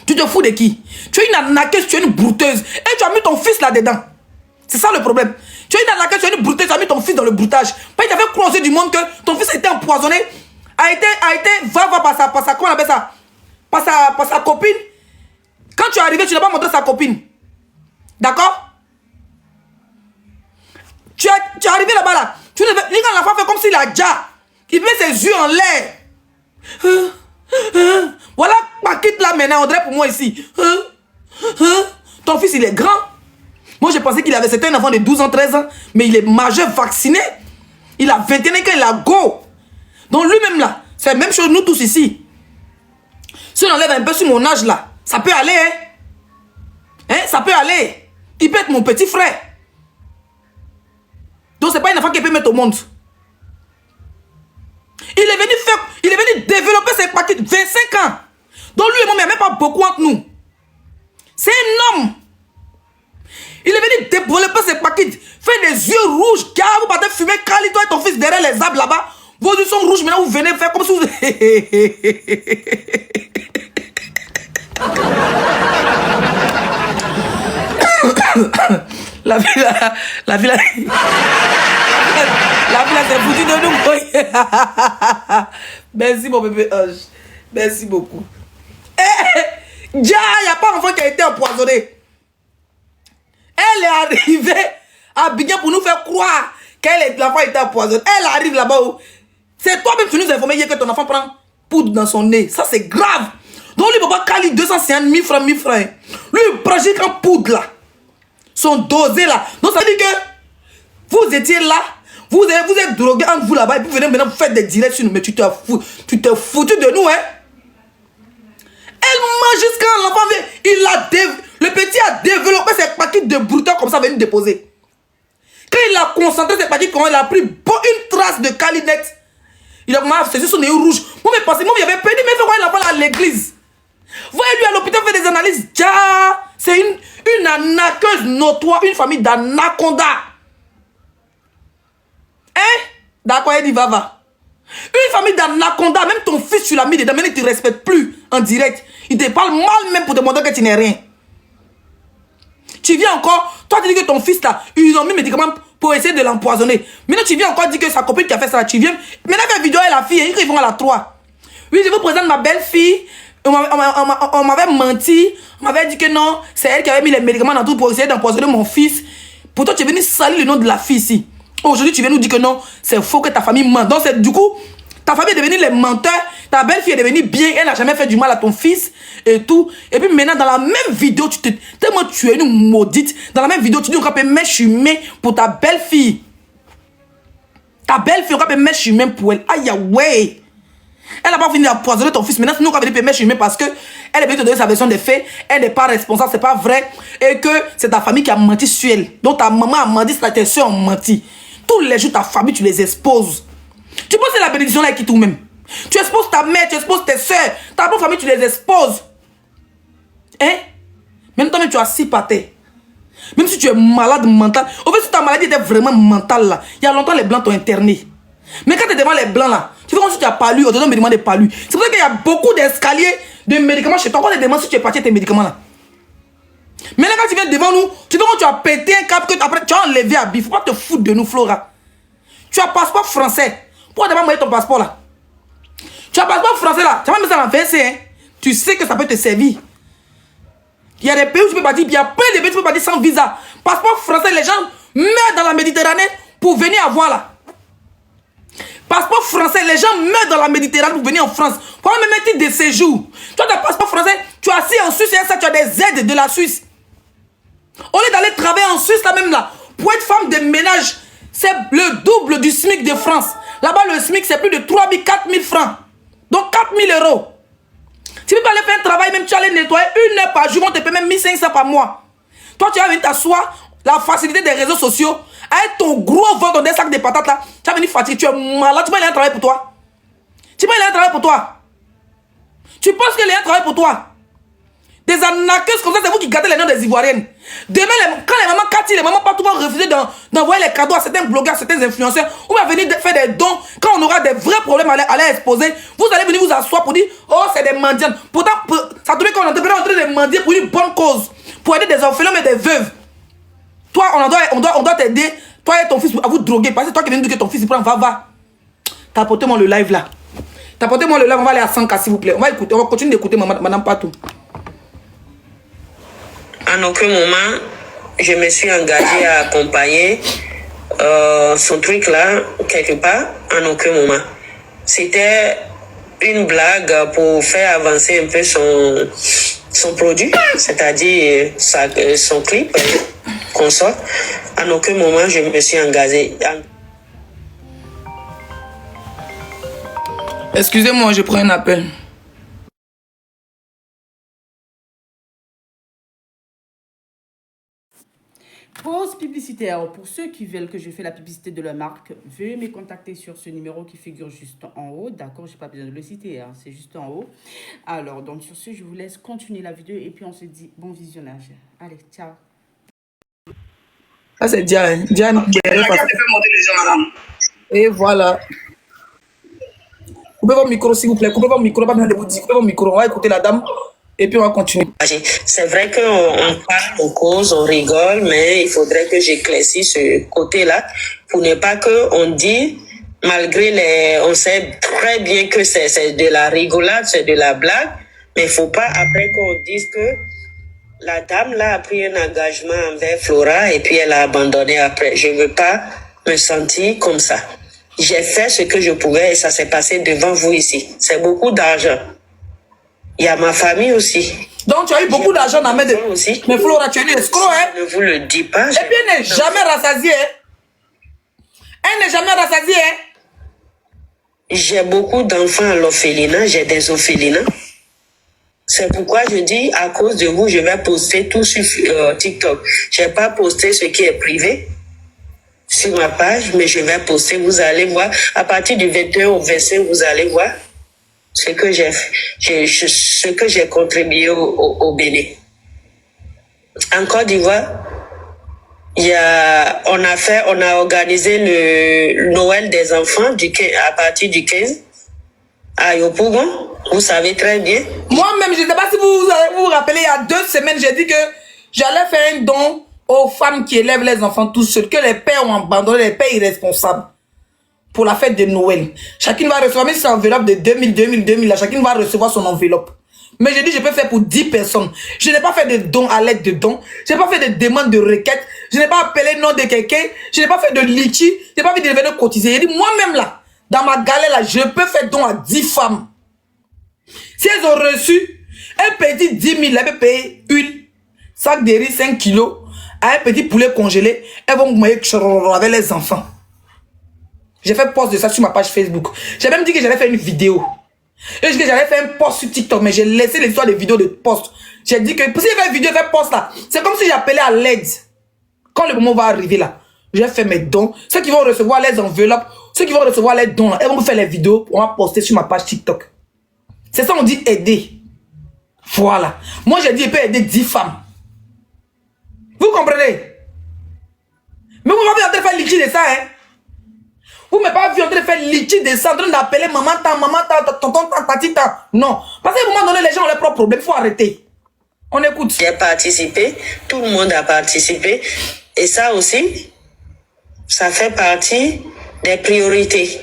Tu te fous de qui? Tu es une arnaqueuse, tu es une brouteuse. Et tu as mis ton fils là-dedans. C'est ça le problème. Tu es une arnaqueuse, tu es une brouteuse, tu as mis ton fils dans le broutage. Parce qu'il avait croisé du monde que ton fils a été empoisonné, a été va par sa, comment on appelle ça? Par sa copine. Quand tu es arrivé, tu n'as pas montré sa copine. D'accord? Tu es arrivé là-bas là. Tu ne veux, la femme fait comme s'il a déjà. Il met ses yeux en l'air. Voilà, quitte là maintenant, on dirait pour moi ici. Ton fils, il est grand. Moi, je pensais qu'il avait, c'était un enfant de 12 ans, 13 ans. Mais il est majeur, vacciné. Il a 21 ans, il a go. Donc lui-même là, c'est la même chose, nous tous ici. Si on enlève un peu sur mon âge là, ça peut aller, hein? Ça peut aller. Il peut être mon petit frère. Donc c'est pas une enfant qui peut mettre au monde. Il est venu développer ses paquets 25 ans. Donc lui et moi, il n'y a même pas beaucoup entre nous. C'est un homme. Il est venu développer ses paquets, faire des yeux rouges, car vous partez fumer, Kali, toi et ton fils derrière les arbres là-bas. Vos yeux sont rouges, maintenant vous venez faire comme si vous... La fille là, la fille là, la fille là s'est foutue de nous. Merci mon bébé ange. Merci beaucoup. Eh, Dia, il n'y a pas d'enfant qui a été empoisonné. Elle est arrivée à Abidjan pour nous faire croire que l'enfant était empoisonné. Elle arrive là-bas où c'est toi-même qui nous informer hier que ton enfant prend poudre dans son nez. Ça, c'est grave. Donc, lui, papa, Kali, 250 000 francs, 1000 francs. Lui, il prend juste en poudre là. Son dosé là. Donc, ça veut dire que vous étiez là. Vous êtes drogué entre vous là-bas. Et puis, vous venez maintenant faire des directs sur nous. Mais tu te foutu de nous, hein. Elle mange jusqu'à l'enfant vient. Le petit a développé ses paquets de brouteurs comme ça, venir déposer. Quand il a concentré ses paquets, quand il a pris une trace de calinette, il a saisi son nez rouge. Moi, mais pensez, moi, il avait pédé, mais il fait quoi l'enfant à l'église? Voyez-lui à l'hôpital faire des analyses. C'est une anaqueuse notoire, une famille d'anaconda. Hein? D'accord, elle dit va. Une famille d'anaconda, même ton fils, tu l'as mis dedans, mais il ne te respecte plus en direct. Il te parle mal même pour te montrer que tu n'es rien. Tu viens encore, toi tu dis que ton fils là, ils ont mis médicaments pour essayer de l'empoisonner. Maintenant tu viens encore dire que sa copine qui a fait ça, tu viens. Maintenant la vidéo est la fille, ils vont à la 3. Oui, je vous présente ma belle-fille. On m'avait menti, on m'avait dit que non, c'est elle qui avait mis les médicaments dans tout pour essayer d'empoisonner mon fils. Pourtant tu es venu salir le nom de la fille ici. Aujourd'hui tu viens nous dire que non, c'est faux que ta famille ment. Donc du coup, ta famille est devenue les menteurs, ta belle-fille est devenue bien, elle n'a jamais fait du mal à ton fils et tout. Et puis maintenant, dans la même vidéo, tellement tu es une maudite, dans la même vidéo, tu dis qu'on peut mettre chemin pour ta belle-fille. Ta belle-fille, on peut mettre chemin pour elle. Aïe, ouais. Elle n'a pas fini d'empoisonner ton fils. Maintenant, nous, on va venir mettre chemin parce que elle est venue te donner sa version des faits. Elle n'est pas responsable, c'est pas vrai. Et que c'est ta famille qui a menti sur elle. Donc ta maman a menti, tes soeurs ont menti. Tous les jours, ta famille, tu les exposes. Tu penses que la bénédiction là qui tout même. Tu exposes ta mère, tu exposes tes soeurs, ta propre famille, tu les exposes. Hein? Même toi-même, tu as 6 pâtés. Même si tu es malade mental. Au fait, si ta maladie était vraiment mentale là, il y a longtemps, les blancs t'ont interné. Mais quand tu es devant les blancs là, tu fais comme si tu as palu, on te donne médicaments de palu. C'est pour ça qu'il y a beaucoup d'escaliers de médicaments chez toi. On te demande si tu es parti à tes médicaments là. Mais là, quand tu viens devant nous, tu vois quand tu as pété un câble, que après tu as enlevé à bif. Il ne faut pas te foutre de nous, Flora. Tu as passeport français. Pourquoi tu n'as pas envoyé ton passeport là? Tu as passeport français là. Tu vas mettre ça dans VC, hein? Tu sais que ça peut te servir. Il y a des pays où tu peux partir, puis il y a plein de pays où tu peux partir sans visa. Passeport français, les gens meurent dans la Méditerranée pour venir avoir là. Passeport français, les gens meurent dans la Méditerranée pour venir en France. Pour même un titre de séjour. Tu as ton passeport français, tu as assis en Suisse et ça, tu as des aides de la Suisse. Au lieu d'aller travailler en Suisse là même là, pour être femme de ménage, c'est le double du SMIC de France. Là-bas, le SMIC, c'est plus de 3 000, 4 000 francs. Donc 4 000 euros. Tu peux pas aller faire un travail, même tu vas aller nettoyer 1 heure par jour, on te paie même 1 500 par mois. Toi, tu vas venir t'asseoir, la facilité des réseaux sociaux, avec ton gros ventre, des sacs de patates là, tu vas venir fatiguer, tu es malade, tu vas aller un travail pour toi. Tu vas aller un travail pour toi. Tu penses qu'il y a un travail pour toi? Des anaqueuses comme ça, c'est vous qui gâtez les noms des Ivoiriennes. Demain, quand les mamans Cathy, les mamans partout vont refuser d'envoyer les cadeaux à certains blogueurs, certains influenceurs, ou à venir faire des dons, quand on aura des vrais problèmes à les exposer, vous allez venir vous asseoir pour dire, oh, c'est des mendiants. Pourtant, ça doit qu'on est en train de mendier pour une bonne cause, pour aider des orphelins et des veuves. Toi, on doit t'aider, toi et ton fils, à vous droguer, parce que toi qui viens de dire que ton fils, il prend, va. Tapotez-moi le live là. Tapotez-moi le live, on va aller à 100K s'il vous plaît. On va écouter, on va continuer d'écouter madame Patou. En aucun moment, je me suis engagée à accompagner son truc là, quelque part, en aucun moment. C'était une blague pour faire avancer un peu son produit, c'est-à-dire son clip qu'on sort. En aucun moment, je me suis engagée. Excusez-moi, je prends un appel. Pause publicitaire. Pour ceux qui veulent que je fasse la publicité de leur marque, veuillez me contacter sur ce numéro qui figure juste en haut. D'accord, je n'ai pas besoin de le citer, hein, c'est juste en haut. Alors, donc sur ce, je vous laisse continuer la vidéo et puis on se dit bon visionnage. Allez, ciao. Ça, c'est Diane. Diane, et voilà. Coupez votre micro, s'il vous plaît. Coupez votre micro, pas besoin de vous dire. Coupez votre micro. On va écouter la dame Et puis on va continuer. C'est vrai qu'on parle, on cause, on rigole, mais il faudrait que j'éclaircisse ce côté-là pour ne pas qu'on dise, malgré on sait très bien que c'est de la rigolade, c'est de la blague, mais il ne faut pas après qu'on dise que la dame là a pris un engagement envers Flora et puis elle a abandonné après. Je ne veux pas me sentir comme ça. J'ai fait ce que je pouvais et ça s'est passé devant vous ici. C'est beaucoup d'argent. Il y a ma famille aussi. Donc tu as eu beaucoup d'argent dans la main de... Aussi. Mais Flora, tu es une escroc, hein? Je ne vous le dis pas. Et puis elle n'est jamais rassasiée, hein? Elle n'est jamais rassasiée, hein? J'ai beaucoup d'enfants à l'orphelinat, j'ai des orphelinats. C'est pourquoi je dis, à cause de vous, je vais poster tout sur TikTok. Je n'ai pas posté ce qui est privé sur ma page, mais je vais poster. Vous allez voir, à partir du 21 au 25, vous allez voir ce que ce que j'ai contribué au Bénin. En Côte d'Ivoire, on a organisé le Noël des enfants à partir du 15 à Yopougon. Vous savez très bien. Moi-même, je ne sais pas si vous vous rappelez, il y a 2 semaines, j'ai dit que j'allais faire un don aux femmes qui élèvent les enfants tout seuls, que les pères ont abandonné, les pères irresponsables, pour la fête de Noël. Chacune va recevoir, même si c'est une enveloppe de 2000, là, chacune va recevoir son enveloppe. Mais j'ai dit, je peux faire pour 10 personnes. Je n'ai pas fait de dons à l'aide de dons. Je n'ai pas fait de demandes de requêtes. Je n'ai pas appelé le nom de quelqu'un. Je n'ai pas fait de litchi. Je n'ai pas fait de devenir cotiser. J'ai dit, moi-même là, dans ma galère là, je peux faire don à 10 femmes. Si elles ont reçu un petit 10 000, elles peuvent payer huile, sac de riz 5 kilos, à un petit poulet congelé, elles vont manger avec les enfants. J'ai fait post de ça sur ma page Facebook. J'ai même dit que j'allais faire une vidéo. Et j'ai dit que j'allais faire un post sur TikTok, mais j'ai laissé l'histoire de vidéos de post. J'ai dit que si j'ai fait une vidéo, faire post là, c'est comme si j'appelais à l'aide. Quand le moment va arriver là, j'ai fait mes dons. Ceux qui vont recevoir les enveloppes, ceux qui vont recevoir les dons là, elles vont faire les vidéos, on va poster sur ma page TikTok. C'est ça on dit aider. Voilà. Moi j'ai dit il peut aider 10 femmes. Vous comprenez? Mais vous m'avez en train de faire litchi de ça, hein? Vous m'avez pas vu en train de faire litchi de ça, en train d'appeler maman, tonton, tati, non. Parce qu'à un moment donné, les gens ont leurs propres problèmes. Il faut arrêter. On écoute. J'ai participé. Tout le monde a participé. Et ça aussi, ça fait partie des priorités.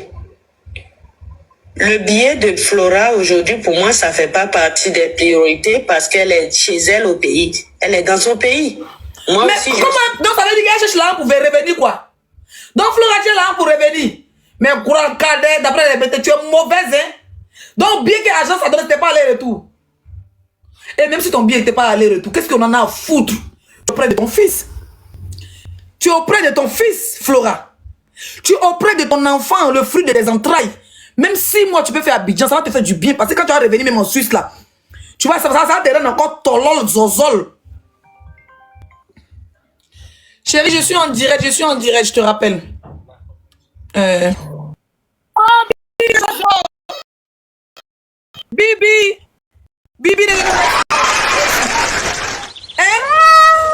Le billet de Flora aujourd'hui, pour moi, ça fait pas partie des priorités parce qu'elle est chez elle au pays. Elle est dans son pays. Moi mais aussi, comment? Donc ça veut dire qu'elle cherche l'argent pour revenir quoi? Donc Flora, tu es là pour revenir. Mais courant cadet, d'après les bêtes, tu es mauvaise, hein? Donc bien que l'argent, ça donne, c'était pas aller-retour. Et même si ton billet n'était pas aller-retour, qu'est-ce qu'on en a à foutre auprès de ton fils? Tu es auprès de ton fils, Flora. Tu es auprès de ton enfant, le fruit de tes entrailles. Même 6 mois, tu peux faire Abidjan, ça va te faire du bien. Parce que quand tu vas revenir même en Suisse, là, tu vois, ça va te rendre encore tolol, zozol. Chérie, je suis en direct, je te rappelle. Bibi. Hein?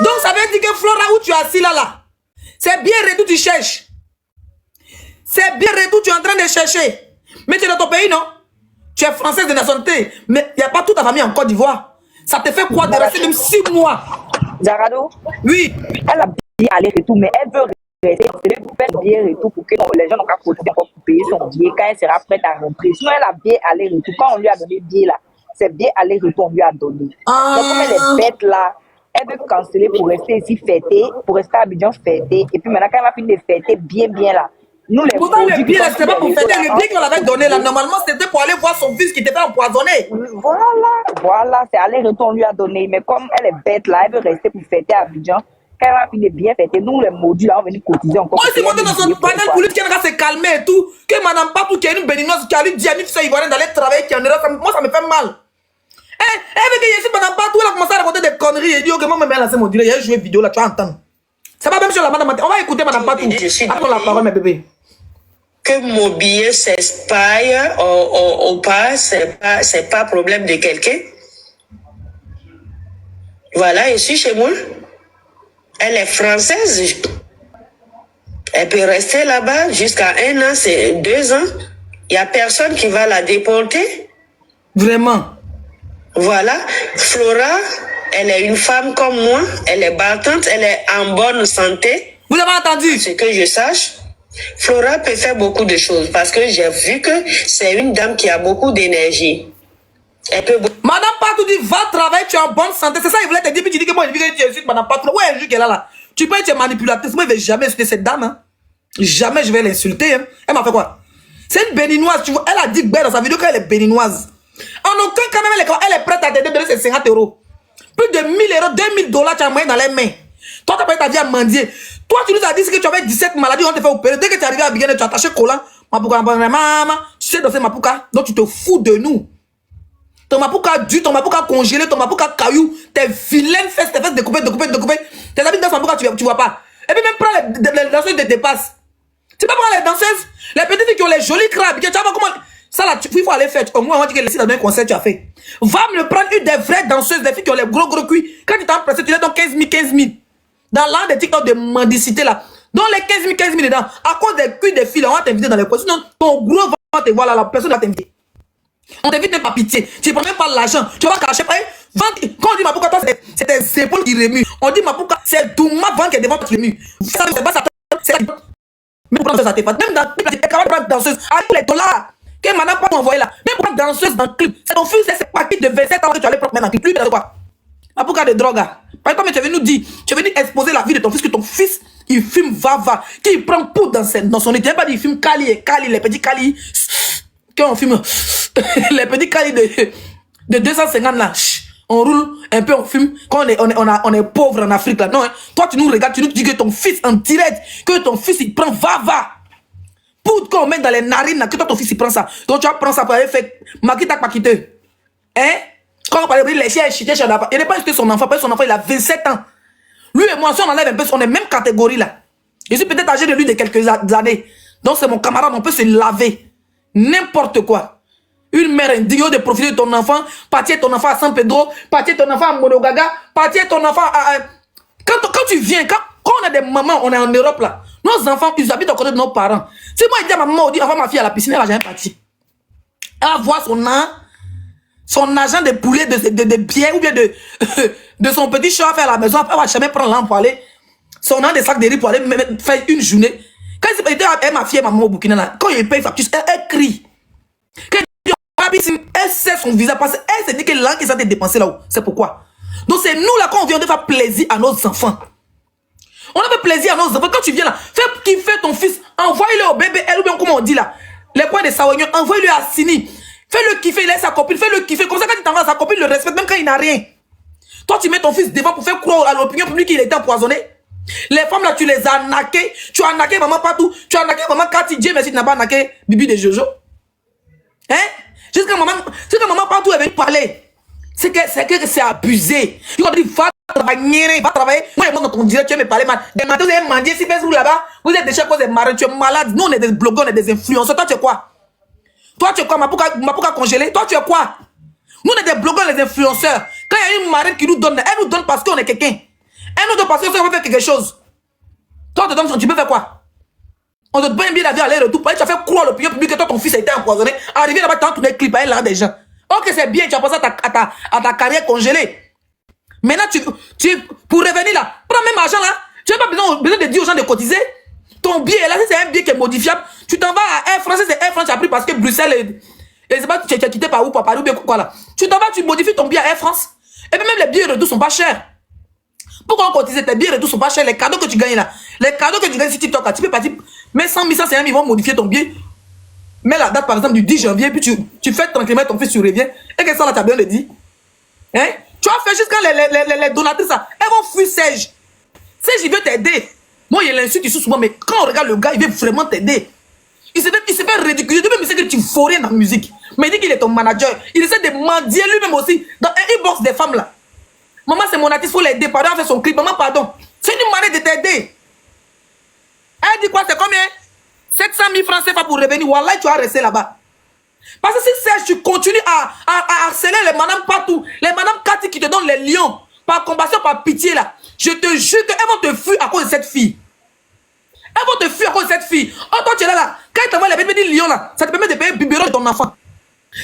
Donc ça veut dire que Flora, où tu es assis là, c'est bien retour tu cherches. C'est bien retour tu es en train de chercher. Mais tu es dans ton pays, non? Tu es française de nationalité. Mais il n'y a pas toute ta famille en Côte d'Ivoire. Ça te fait quoi de rester même 6 mois? Zarado? Oui. Elle a bien aller-retour, mais elle veut rester. Elle veut faire bien-retour pour que les gens n'ont qu'à cotiser encore pour payer son billet quand elle sera prête à rentrer. Sinon, elle a bien aller-retour. Quand on lui a donné billet là, c'est bien aller-retour on lui a donné. Donc, comme elle est bête là, elle veut canceller pour rester ici fêter, pour rester à Abidjan fêter. Et puis maintenant, quand elle va finir de fêter bien là, nous les pourtant le billet là, c'était pas pour fêter. Le billet qu'on avait donné là, normalement, c'était pour aller voir son fils qui était fait empoisonner. Voilà, c'est aller-retour on lui a donné. Mais comme elle est bête là, elle veut rester pour fêter à Abidjan. Quand elle va finir bien fêter, nous les maudits là, on va venir cotiser encore. Moi, c'est monté dans son panel politique qui va se calmer et tout. Que madame Patou, qui est une béninoise, qui a lui dit à une fille ivoirienne d'aller travailler, qui en Europe, moi ça me fait mal. Elle veut que je suis madame Patou, elle a commencé à raconter des conneries. Elle dit, ok, moi, je vais lancer mon deal, il y a joué vidéo là, tu vas entendre. C'est pas même sur la madame. On va écouter madame Patou. Attends la parole, mes bébés. Que mon billet s'expire ou pas, c'est pas problème de quelqu'un. Voilà, je suis chez moi. Elle est française. Elle peut rester là-bas jusqu'à 1 an, c'est 2 ans. Il n'y a personne qui va la déporter. Vraiment. Voilà, Flora, elle est une femme comme moi, elle est battante, elle est en bonne santé. Vous avez entendu? Ce que je sache, Flora peut faire beaucoup de choses parce que j'ai vu que c'est une dame qui a beaucoup d'énergie. Elle peut... Madame Patou dit, va travailler, tu es en bonne santé. C'est ça, il voulait te dire, puis tu dis que moi, je dis que tu insultes Madame Patou. Ouais, je dis qu'elle est là. Tu peux être manipulatrice. Moi, je ne vais jamais insulter cette dame. Hein. Jamais je vais l'insulter. Hein. Elle m'a fait quoi? C'est une béninoise. Tu vois, elle a dit dans sa vidéo qu'elle est béninoise. En aucun cas, même, elle est prête à te donner ses 50 euros. Plus de 1000 euros, 2000 $, tu as moyen dans les mains. Toi, tu as pas ta vie à mendier. Toi, tu nous as dit que tu avais 17 maladies, on te fait opérer. Dès que tu es arrivé à Bigane, tu as attaché collant. Mapouka, maman, tu sais danser Mapouka. Donc, tu te fous de nous. Ton Mapouka dur, ton Mapouka congelé, ton Mapouka caillou, tes vilaines fesses, tes fesses découpées. Tes habits dans Mapouka, tu vois pas. Et puis même prends les danseuses de dépasse. Tu peux prendre les danseuses, les petites filles qui ont les jolis crabes. Tu vois comment... Ça là, il faut aller faire. Au moins, on dit que les filles dans un concert, tu as fait. Va me prendre une des vraies danseuses, des filles qui ont les gros cuits. Quand tu t'en pressé, tu les donnes 15 000. Dans l'un des TikTok de mendicité là. Dans les 15 000 dedans. À cause des cuits des filles, on va t'inviter dans les coins. Sinon, ton gros va te voir là, la personne va t'inviter. On t'invite même pas pitié. Tu ne prends même pas l'argent. Tu vas cacher. Quand on dit Mapouka, toi, c'est tes épaules qui remuent. On dit Mapouka, c'est Douma Van qui est devant qui remue. Ça, c'est pas ça. Même pour ça, même dans les camarades danseuses, avec les dollars que madame pas envoyé là, même pour danseuse dans le clip, c'est ton fils, c'est pas de 27 ans que tu allais prendre dans le clip. Lui, il a quoi? Mapouka de drogue. Par exemple, tu es venu dire, tu es venu exposer la vie de ton fils, que ton fils, il fume va, qu'il prend poudre dans son nez. Tu n'as pas dit, il fume Kali, les petits Kali. Quand on fume, les petits Kali de 250 là, on roule un peu, on fume. Quand on est pauvre en Afrique là, non, hein. Toi, tu nous regardes, tu nous dis que ton fils en direct, que ton fils, il prend va. Poudre qu'on met dans les narines, que toi, ton fils, il prend ça. Donc, tu vas prendre ça pour aller faire Makita Pakite. Hein? Quand on parle de les chiens, il n'est pas juste son enfant, parce que son enfant, il a 27 ans. Lui et moi, si on enlève un peu, on est même catégorie là. Je suis peut-être âgé de lui de quelques années. Donc, c'est mon camarade, on peut se laver. N'importe quoi. Une mère indigne de profiter de ton enfant, partir ton enfant à San Pedro, partir ton enfant à Monogaga, partir ton enfant à... Quand tu viens, quand on a des mamans, on est en Europe là, nos enfants, ils habitent à côté de nos parents. Si moi, je dis à ma maman, on dit, envoie ma fille à la piscine, elle va jamais partir. Elle va voir son agent de poulet, de bière ou bien de son petit chat à faire à la maison, elle va jamais prendre l'âme pour aller, son an de sac de riz pour aller faire une journée. Quand elle m'a fière maman au Burkina là, quand il paye facture, elle crie. Elle sait son visage parce qu'elle se dit que l'an qui s'est dépensé là-haut. C'est pourquoi. Donc c'est nous là quand on vient de faire plaisir à nos enfants. On a fait plaisir à nos enfants. Quand tu viens là, fais kiffer ton fils, envoie-le au bébé, elle ou bien comment on dit là, les points de Sawagnon, envoie-le à Sini. Fais-le kiffer, il a sa copine, fais-le kiffer. Comme ça, quand tu t'envoies à sa copine, le respecte même quand il n'a rien. Toi, tu mets ton fils devant pour faire croire à l'opinion publique qu'il était empoisonné. Les femmes là, tu les as naquées. Tu as naqué maman partout. Tu as naqué maman Cathy. Dieu merci, tu n'as pas naqué Bibi de Jojo. Hein? Jusqu'à maman partout elle veut parler. C'est que c'est abusé. Tu vas dire, va travailler. Moi, je monte dans ton direct, tu veux me parler mal. Des matins, vous avez mangé, si vous là-bas, vous êtes des chefs, vous êtes marins, tu es malade. Nous, on est des blogueurs, on est des influenceurs. Toi, tu es quoi? Toi, tu es quoi? Mapouka congelé? Toi, tu es quoi? Nous, on est des blogueurs, des influenceurs. Quand il y a une marraine qui nous donne, elle nous donne parce qu'on est quelqu'un. Elle nous donne parce qu'on veut faire quelque chose. Toi, tu peux faire quoi? On te donne bien la vie à l'air-retour. Tu as fait croire à l'opinion publique que toi, ton fils a été empoisonné. Arrivé là-bas, tu as tourné le clip à elle là des gens. Ok, c'est bien, tu as pensé à ta carrière congelée. Maintenant, pour revenir là, prends même argent là. Tu n'as pas besoin de dire aux gens de cotiser. Ton billet là, c'est un billet qui est modifiable. Tu t'en vas à Air France, c'est Air France, tu as pris parce que Bruxelles, et c'est pas tu as quitté par où, par Paris ou bien quoi là. Tu t'en vas, tu modifies ton billet à Air France. Et puis même les billets de retour sont pas chers. Pourquoi on cotise tes billets de retour sont pas chers? Les cadeaux que tu gagnes là. Les cadeaux que tu gagnes sur TikTok là, tu peux partir. Mais 100 000, 150 000, ils vont modifier ton billet. Mets la date par exemple du 10 janvier, puis tu fais tranquillement ton fils, tu reviens. Et que ça là, tu as bien le dit. Hein? Tu as fait juste quand les donatrices là, elles vont fuir Serge. Serge, il veut t'aider. Moi, il l'insulte souvent, mais quand on regarde le gars, il veut vraiment t'aider. Il se fait ridiculiser. Lui-même, il sait que tu fous rien dans la musique. Mais il dit qu'il est ton manager. Il essaie de mendier lui-même aussi dans un inbox des femmes là. Maman, c'est mon artiste, il faut l'aider. Pardon, on fait son clip. Maman, pardon. C'est une manière de t'aider. Elle dit quoi? C'est combien? 700 000 francs CFA pour revenir. Wallah, tu vas rester là-bas. Parce que si Serge, tu continues à harceler les madames partout, les madames Cathy qui te donnent les lions, par compassion, par pitié là, je te jure qu'elles vont te fuir à cause de cette fille. Elles vont te fuir à cause de cette fille. Oh, toi, tu es là. Quand tu t'envoies les bébés lions là, ça te permet de payer le biberon de ton enfant.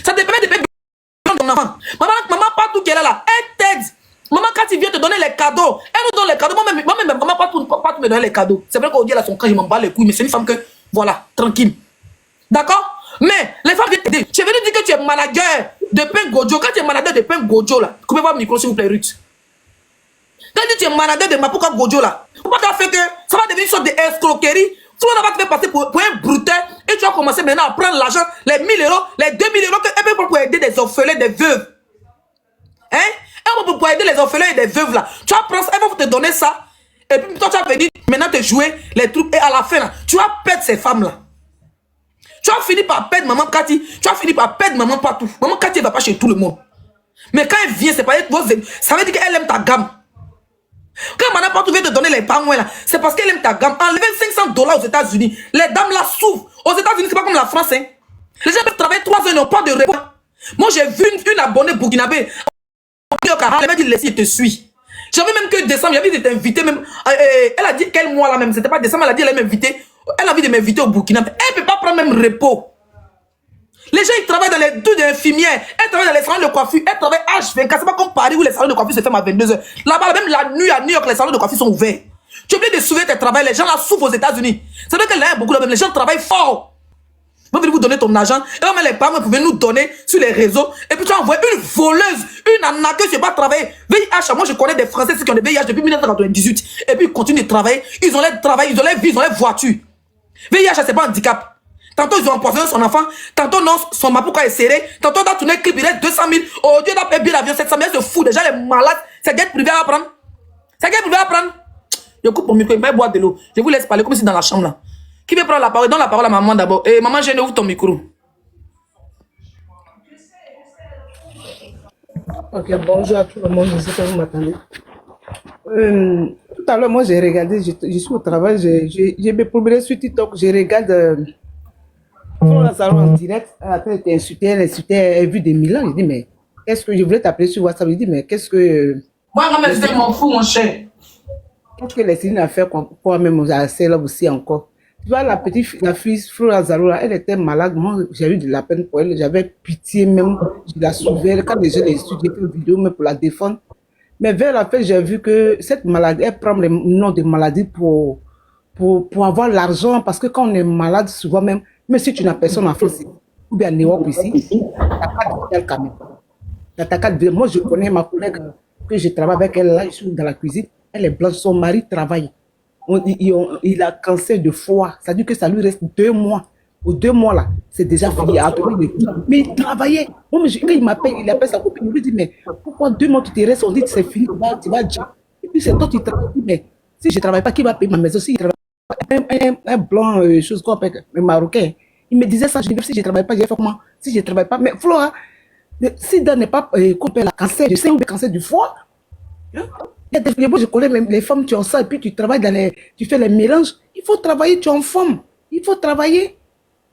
Ça te permet de payer le biberon de ton enfant. Maman tout qu'elle a là, elle t'aide. Maman, quand il vient te donner les cadeaux, elle nous donne les cadeaux. Moi-même, maman, pas tout me donner les cadeaux. C'est vrai qu'au dia, là, son camp, je m'en bats les couilles, mais c'est une femme que, voilà, tranquille. D'accord? Mais les femmes viennent t'aider. Je vais venu dire que tu es manager de Pain Gojo. Quand tu es manager de Pain Gojo, là, coupez pas le micro, s'il vous plaît, Ruth. Quand tu es manager de Mapuka Gojo, là, pourquoi tu as fait que ça va devenir une sorte d'escroquerie? Tu vas te faire passer pour un brutal et tu vas commencer maintenant à prendre l'argent, les 1000 euros, les 2000 euros, qu'elle peut pour aider des orphelins, des veuves. Hein? Elle va pour aider les orphelins et des veuves là. Tu vas prendre ça, elle va te donner ça. Et puis toi, tu vas venir maintenant te jouer les trucs. Et à la fin, là, tu vas perdre ces femmes là. Tu vas finir par perdre maman Cathy. Tu vas finir par perdre maman partout. Maman Cathy ne va pas chez tout le monde. Mais quand elle vient, c'est pas elle. Ça veut dire qu'elle aime ta gamme. Quand maman partout vient te donner les pangouins là, c'est parce qu'elle aime ta gamme. Enlever $500 aux États-Unis. Les dames là souffrent. Aux États-Unis, c'est pas comme la France. Hein. Les gens peuvent travailler 3 heures, ils n'ont pas de repos. Moi, j'ai vu une abonnée burkinabé. Elle m'a dit, laisse, il te suit. J'avais même que décembre, il y avait été invité même. Elle a dit quel mois là même, c'était pas décembre, elle a dit elle allait m'inviter. Elle a envie de m'inviter au Burkina. Elle ne peut pas prendre même repos. Les gens, ils travaillent dans les deux infirmières. Elle travaille dans les salons de coiffure. Elle travaille H24. C'est pas comme Paris où les salons de coiffure se ferment à 22h. Là-bas, même la nuit à New York, les salons de coiffure sont ouverts. Tu oublies de soulever tes travails. Les gens là souffrent aux États-Unis. C'est vrai que là, il y a beaucoup de même. Les gens travaillent fort. Vous venez vous donner ton argent. Et même les parents pouvaient nous donner sur les réseaux. Et puis tu envoies une voleuse, une arnaqueuse qui ne pas travailler. VIH, moi je connais des Français qui ont des VIH depuis 1998. Et puis ils continuent de travailler. Ils ont leur travail, ils ont leur vie, ils ont leur voiture. VIH, c'est pas un handicap. Tantôt ils ont empoisonné son enfant. Tantôt non, son mapouka est serré. Tantôt dans tourner clip, il reste 200 000. Oh Dieu, il a payé l'avion 700 000. Se fout. Déjà les malades. C'est guette privée à prendre. C'est guette privée à prendre. Je coupe mon micro, il va boire de l'eau. Je vous laisse parler comme si dans la chambre là. Qui veut prendre la parole? Donne la parole à maman d'abord. Et maman, je ouvre ton micro. Ok, bonjour à tout le monde, je sais que vous m'attendez. Tout à l'heure, moi j'ai regardé, je suis au travail, j'ai me promené sur TikTok, je regarde Florence Salon en direct, après elle insultée, elle a vu des Milan, je dis mais qu'est-ce que je voulais t'appeler sur WhatsApp, je dis mais qu'est-ce que... Moi, non, mais je m'en fous, mon cher. Qu'est-ce que les Céline a fait pour même à celle-là aussi encore? Tu vois, la fille Flora Zalora, elle était malade. Moi, j'ai eu de la peine pour elle. J'avais pitié même. Je la sauvais. Quand les gens étudié une vidéo, même pour la défendre. Mais vers la fin, j'ai vu que cette maladie, elle prend le nom de maladie pour avoir l'argent. Parce que quand on est malade, souvent même si tu n'as personne en France, ou bien en Europe ici, tu n'as pas d'hôpital quand même. Moi, je connais ma collègue que je travaille avec elle. Là, je suis dans la cuisine. Elle est blanche. Son mari travaille. Il a cancer de foie. Ça veut dire que ça lui reste 2 mois. Aux 2 mois là, c'est déjà fini. Mais il travaillait. Quand il m'appelle, il appelle sa copine. Il lui dit, mais pourquoi 2 mois tu te restes? On dit que c'est fini, tu vas déjà. Et puis c'est toi qui travailles. Mais si je ne travaille pas, qui va payer ma maison? Si je travaille pas, un blanc, chose qu'on appelle un marocain. Il me disait ça. Je dis, si je ne travaille pas, je vais faire comment? Si je ne travaille pas. Mais Flora, si dans n'est pas coupé la cancer du sein ou le cancer du foie, hein? Je connais les femmes qui ont ça et puis tu travailles tu fais les mélanges. Il faut travailler, tu es en forme. Il faut travailler.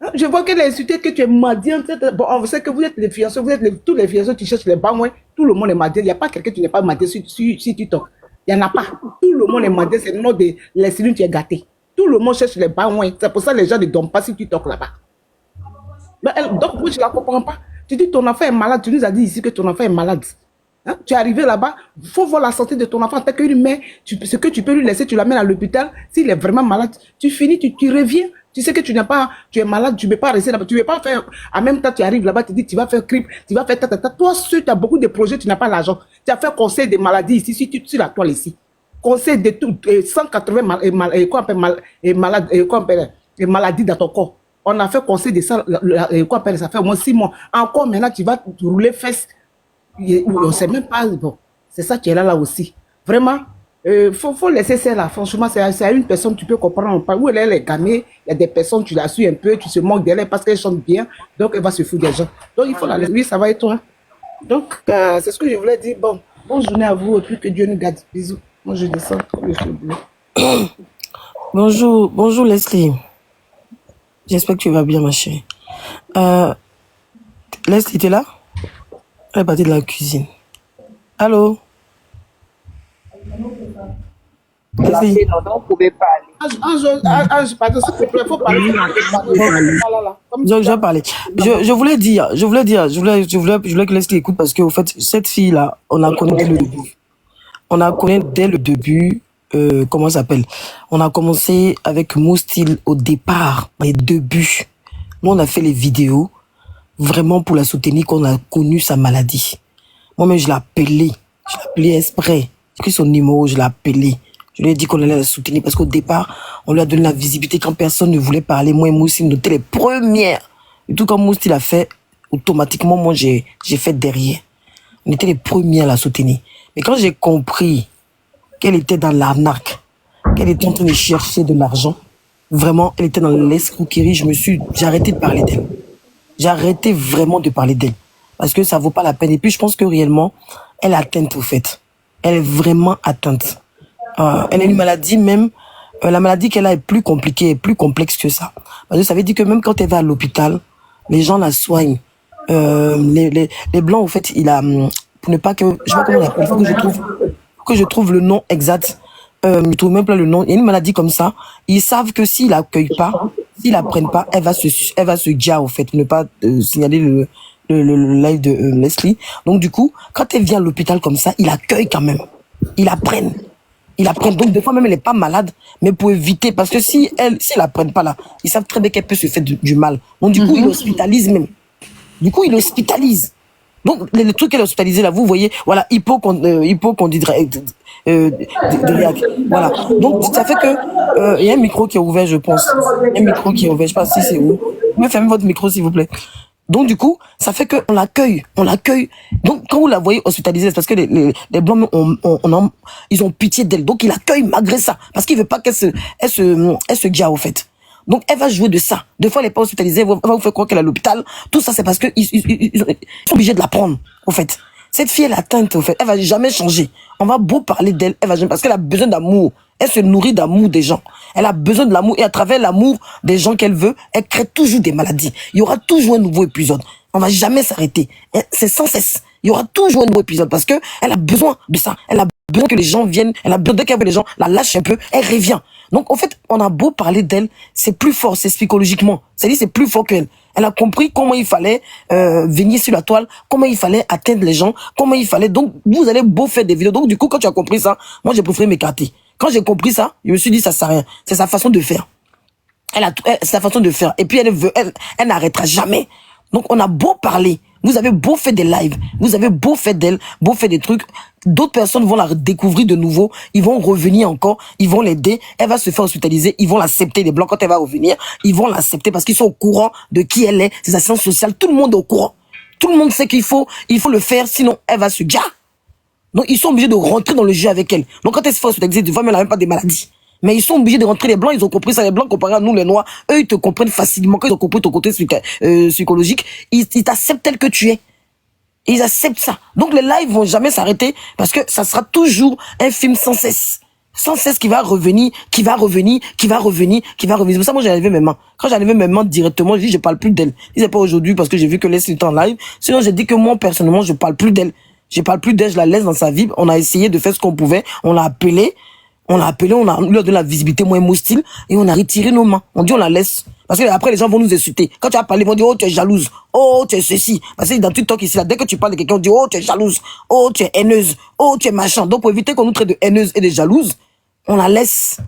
Hein? Je vois qu'elle a insulté que tu es madienne. Bon, on sait que vous êtes les fiancés, tous les fiancés, tu cherches les bangouins. Tout le monde est madienne. Il n'y a pas quelqu'un qui n'est pas madienne sur TikTok. Il n'y en a pas. Tout le monde est madienne. C'est le nom de les cellules qui est gâté. Tout le monde cherche les bangouins. C'est pour ça que les gens ne dorment pas sur TikTok là-bas. Donc, moi, je ne la comprends pas. Tu dis ton enfant est malade. Tu nous as dit ici que ton enfant est malade. Hein? Tu es arrivé là-bas, il faut voir la santé de ton enfant. Tant qu'une mère, ce que tu peux lui laisser, tu l'amènes à l'hôpital. S'il est vraiment malade, tu finis, tu reviens. Tu sais que tu es malade, tu ne peux pas rester là-bas. Tu ne peux pas faire, en même temps, tu arrives là-bas, tu dis, tu vas faire crip, tu vas faire ta. Toi, tu as beaucoup de projets, tu n'as pas l'argent. Tu as fait conseil des maladies ici, sur la toile ici. Conseil de tout, 180 maladies dans ton corps. On a fait conseil de ça, ça fait au moins 6 mois. Encore maintenant, tu vas rouler fesses. On ne sait même pas. Bon, c'est ça qui est là aussi. Vraiment, faut laisser ça là. Franchement, c'est à une personne, tu peux comprendre. Où elle est gamée, il y a des personnes, tu la suis un peu, tu te moques d'elle parce qu'elle chante bien. Donc, elle va se foutre des gens. Donc, il faut la laisser. Oui, ça va et toi. Donc, c'est ce que je voulais dire. Bon, bonne journée à vous et puis que Dieu nous garde. Bisous. Moi, je descends comme je suis bleu. Bonjour Leslie. J'espère que tu vas bien, ma chérie. Leslie, t'es là? Elle est partie de la cuisine. Allô? Leslie, non, on ne pouvait pas aller. Pardon, s'il te plaît, il faut parler. Je vais parler. Je voulais dire, je voulais que Leslie écoute parce que, au fait, cette fille-là, on la connaît dès le début. On la connaît dès le début. Comment ça s'appelle? On a commencé avec Moustil au départ, les débuts. Nous, on a fait les vidéos vraiment pour la soutenir quand on a connu sa maladie. Moi-même, je l'ai appelé exprès. J'ai pris son numéro, je l'ai appelé. Je lui ai dit qu'on allait la soutenir parce qu'au départ, on lui a donné la visibilité quand personne ne voulait parler. Moi et Moustil, on était les premières. Et tout comme Moustil a fait, automatiquement, moi, j'ai fait derrière. On était les premiers à la soutenir. Mais quand j'ai compris qu'elle était dans l'arnaque, qu'elle était en train de chercher de l'argent, vraiment, elle était dans l'escroquerie, j'ai arrêté de parler d'elle. J'ai arrêté vraiment de parler d'elle. Parce que ça vaut pas la peine. Et puis, je pense que réellement, elle est atteinte, au fait. Elle est vraiment atteinte. Elle a une maladie même, la maladie qu'elle a est plus compliquée, plus complexe que ça. Parce que ça veut dire que même quand elle va à l'hôpital, les gens la soignent. Les blancs, au fait, pour ne pas que, je sais pas comment on appelle, il faut que je trouve le nom exact. Je trouve même pas le nom. Il y a une maladie comme ça. Ils savent que s'ils l'accueillent pas, s'ils la prennent pas, elle va se dire, au fait, ne pas signaler le live de Leslie. Donc, du coup, quand elle vient à l'hôpital comme ça, ils l'accueillent quand même. Ils la prennent. Donc, des fois, même, elle est pas malade, mais pour éviter, parce que s'ils la prennent pas là, ils savent très bien qu'elle peut se faire du mal. Donc, du coup, ils l'hospitalisent même. Donc, le truc qu'elle est hospitalisée là, vous voyez, voilà, hypochondriaque. Voilà. Donc, ça fait que, il y a un micro qui est ouvert, je pense. Il y a un micro qui est ouvert, je sais pas si c'est où. Vous pouvez fermer votre micro, s'il vous plaît. Donc, du coup, ça fait qu'on l'accueille. Donc, quand vous la voyez hospitalisée, c'est parce que les blancs, ils ont pitié d'elle. Donc, ils l'accueillent malgré ça. Parce qu'ils veulent pas qu'elle se gare, au fait. Donc, elle va jouer de ça. Des fois, elle n'est pas hospitalisée, elle va vous faire croire qu'elle est à l'hôpital. Tout ça, c'est parce qu'ils sont obligés de la prendre, au fait. Cette fille, elle est atteinte, au fait. Elle va jamais changer. On va beau parler d'elle, elle va jamais, parce qu'elle a besoin d'amour. Elle se nourrit d'amour des gens. Elle a besoin de l'amour, et à travers l'amour des gens qu'elle veut, elle crée toujours des maladies. Il y aura toujours un nouveau épisode. On va jamais s'arrêter. C'est sans cesse. Il y aura toujours un nouveau épisode, parce que elle a besoin de ça. Elle a besoin que les gens viennent, elle a besoin que les gens la lâchent un peu, elle revient. Donc, en fait, on a beau parler d'elle, c'est plus fort, c'est psychologiquement. C'est-à-dire, c'est plus fort qu'elle. Elle a compris comment il fallait venir sur la toile, comment il fallait atteindre les gens, comment il fallait. Donc, vous allez beau faire des vidéos. Donc, du coup, quand tu as compris ça, moi, j'ai préféré m'écarter. Quand j'ai compris ça, je me suis dit, ça sert à rien. C'est sa façon de faire. C'est sa façon de faire. Et puis, elle n'arrêtera jamais. Donc, on a beau parler. Vous avez beau faire des lives, vous avez beau faire d'elle, beau faire des trucs, d'autres personnes vont la découvrir de nouveau, ils vont revenir encore, ils vont l'aider, elle va se faire hospitaliser, ils vont l'accepter, les blancs, quand elle va revenir, ils vont l'accepter parce qu'ils sont au courant de qui elle est, ses assistants sociales, tout le monde est au courant. Tout le monde sait qu'il faut le faire, sinon elle va se gare. Donc ils sont obligés de rentrer dans le jeu avec elle. Donc quand elle se fait hospitaliser, des fois, elle n'a même pas des maladies. Mais ils sont obligés de rentrer, les blancs, ils ont compris ça, les blancs comparé à nous, les noirs, eux, ils te comprennent facilement, quand ils ont compris ton côté psychologique, ils t'acceptent tel que tu es. Et ils acceptent ça. Donc les lives vont jamais s'arrêter, parce que ça sera toujours un film sans cesse. Sans cesse qui va revenir. C'est pour ça, moi, j'ai enlevé mes mains. Quand j'ai enlevé mes mains directement, je dis, je parle plus d'elle. C'est pas aujourd'hui, parce que j'ai vu que Leslie était en live. Sinon, j'ai dit que moi, personnellement, je parle plus d'elle. Je la laisse dans sa vie. On a essayé de faire ce qu'on pouvait. On l'a appelé, on lui a donné la visibilité, moi et Moustil, et on a retiré nos mains. On dit, on la laisse. Parce que après, les gens vont nous insulter. Quand tu vas parler, ils vont dire, oh, tu es jalouse. Oh, tu es ceci. Parce que dans TikTok ici, là, dès que tu parles de quelqu'un, on dit, oh, tu es jalouse. Oh, tu es haineuse. Oh, tu es machin. Donc, pour éviter qu'on nous traite de haineuse et de jalouse, on la laisse.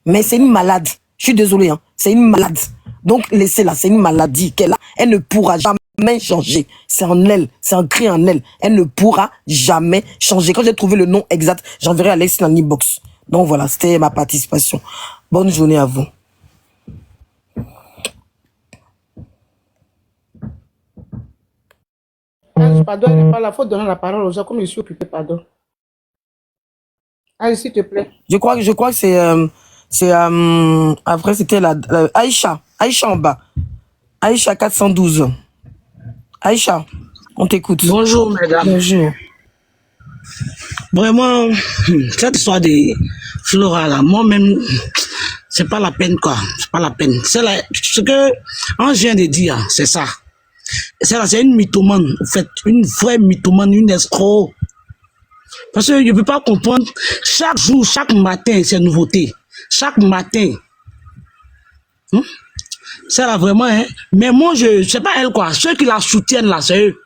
Mais c'est une malade. Je suis désolé, hein. C'est une malade. Donc, laissez-la. C'est une maladie qu'elle a. Elle ne pourra jamais changer. C'est en elle. C'est ancré en elle. Elle ne pourra jamais changer. Quand j'ai trouvé le nom exact, j'enverrai à Leslie dans l'inbox. Donc voilà, c'était ma participation. Bonne journée à vous. Pardon, elle n'est pas là. Il faut donner la parole aux gens comme je suis occupé, pardon. Allez, s'il te plaît. Je crois que c'est après c'était la Aïcha en bas. Aïcha 412. Aïcha, on t'écoute. Bonjour, mesdames. Bonjour. Vraiment, cette histoire de Flora là, moi-même, c'est pas la peine quoi. C'est pas la peine. Ce que Ange vient de dire, c'est ça. C'est une mythomane, en fait, une vraie mythomane, une escroc. Parce que je ne peux pas comprendre, chaque jour, chaque matin, c'est une nouveauté. Chaque matin, Celle-là, vraiment, hein. Mais moi, je sais pas elle, quoi. Ceux qui la soutiennent, là, c'est eux.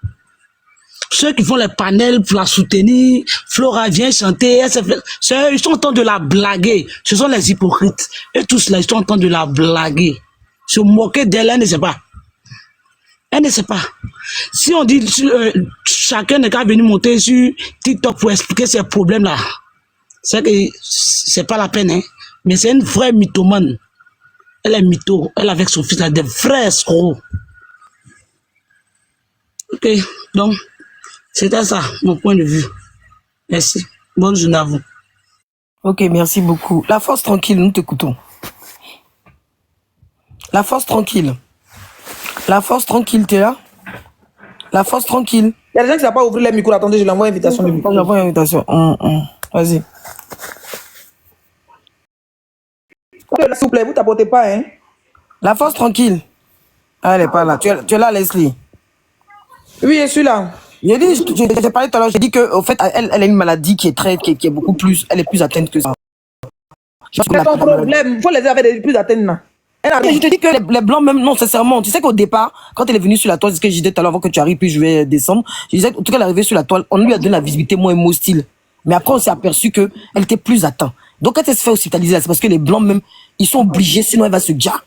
Ceux qui font les panels pour la soutenir, Flora vient chanter, elle se fait... C'est eux, ils sont en train de la blaguer. Ce sont les hypocrites. Et tous là, ils sont en train de la blaguer. Se moquer d'elle, elle ne sait pas. Elle ne sait pas. Si on dit chacun n'est qu'à venir monter sur TikTok pour expliquer ses problèmes-là, c'est que c'est pas la peine, hein. Mais c'est une vraie mythomane. Elle est mytho. Elle avec son fils là, des vrais escrocs. Ok, donc, c'était ça, mon point de vue. Merci. Bonne journée à vous. Ok, merci beaucoup. La force tranquille, nous t'écoutons. La force tranquille. La force tranquille, t'es là? La force tranquille. Il y a des gens qui ne savent pas ouvrir les micros. Attendez, je l'envoie invitation de micro. J'envoie une invitation. Vas-y. S'il vous plaît, vous t'apportez pas, hein? La force tranquille. Ah, elle est pas là. Tu es là, Leslie? Oui, je suis là. J'ai parlé tout à l'heure, j'ai dit que, au fait, elle a une maladie qui est beaucoup plus, elle est plus atteinte que ça. C'est ton problème. Il faut les avoir des plus atteintes, là. Je te dis que les blancs, même, non, sincèrement, tu sais qu'au départ, quand elle est venue sur la toile, c'est ce que je disais tout à l'heure avant que tu arrives, puis je vais descendre, je disais qu'en tout cas, elle est arrivée sur la toile, on lui a donné la visibilité moins hostile. Mais après, on s'est aperçu que elle était plus atteinte. Donc, quand elle se fait hospitaliser, c'est parce que les blancs, même, ils sont obligés, sinon elle va se dire.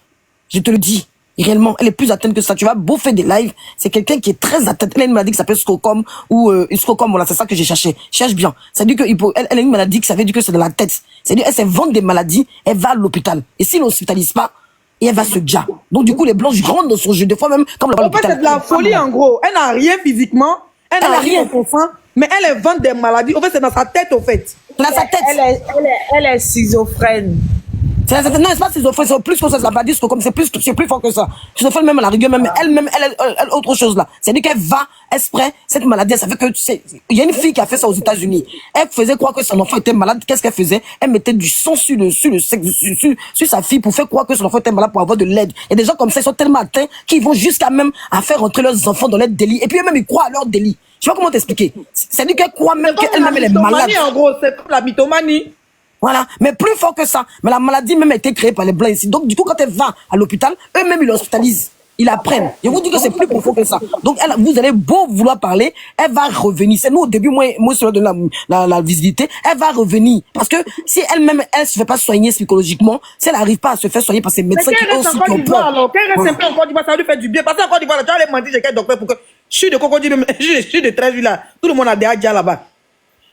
Je te le dis. Réellement, elle est plus atteinte que ça. Tu vas bouffer des lives. C'est quelqu'un qui est très atteinte. Elle a une maladie qui s'appelle Scocom ou Scocom. Voilà, c'est ça que j'ai cherché. Cherche bien. Ça veut dire elle a une maladie qui ça veut dire que c'est de la tête. C'est-à-dire elle se vante des maladies. Elle va à l'hôpital. Et s'il l'hospitalise pas, et elle va se dire. Donc du coup, les blancs rentrent dans son jeu. Des fois même, comme en fait, c'est de la folie en gros. Elle n'a rien physiquement. Elle n'a rien dans son sang. Mais elle invente des maladies. En fait, c'est dans sa tête, au fait. Dans sa tête. Elle est schizophrène. Non, c'est pas schizophrène, c'est plus que ça, la maladie, comme c'est plus fort que ça. Schizophrène, même à la rigueur, même elle-même, elle autre chose là. C'est-à-dire qu'elle va exprès, cette maladie, ça fait que il y a une fille qui a fait ça aux États-Unis. Elle faisait croire que son enfant était malade. Qu'est-ce qu'elle faisait? Elle mettait du sang sur sa fille pour faire croire que son enfant était malade pour avoir de l'aide. Et des gens comme ça, ils sont tellement atteints qu'ils vont jusqu'à même à faire rentrer leurs enfants dans leur délit. Et puis eux-mêmes, ils croient à leur délit. Je sais pas comment t'expliquer. C'est-à-dire qu'elle croit même qu'elle-même, elle est malade. En gros, c'est comme la mythomanie. Voilà, mais plus fort que ça. Mais la maladie même a été créée par les blancs ici. Donc du coup, quand elle va à l'hôpital, eux-mêmes ils l'hospitalisent. Ils la prennent. Je vous dis que c'est plus profond que ça. Donc vous allez beau vouloir parler, elle va revenir. C'est nous au début, moi je leur donne la visibilité. Elle va revenir. Parce que si elle-même, elle se fait pas soigner psychologiquement, si elle n'arrive pas à se faire soigner par ses médecins qui aussi qui ont peur. Alors, qu'elle reste un peu en Côte d'Ivoire, ça va lui faire du bien. Parce qu'en Côte d'Ivoire, tu vas aller mentir chez quel docteur pour que je suis de Cocody, je suis de 13 là. Tout le monde a des adjas là-bas.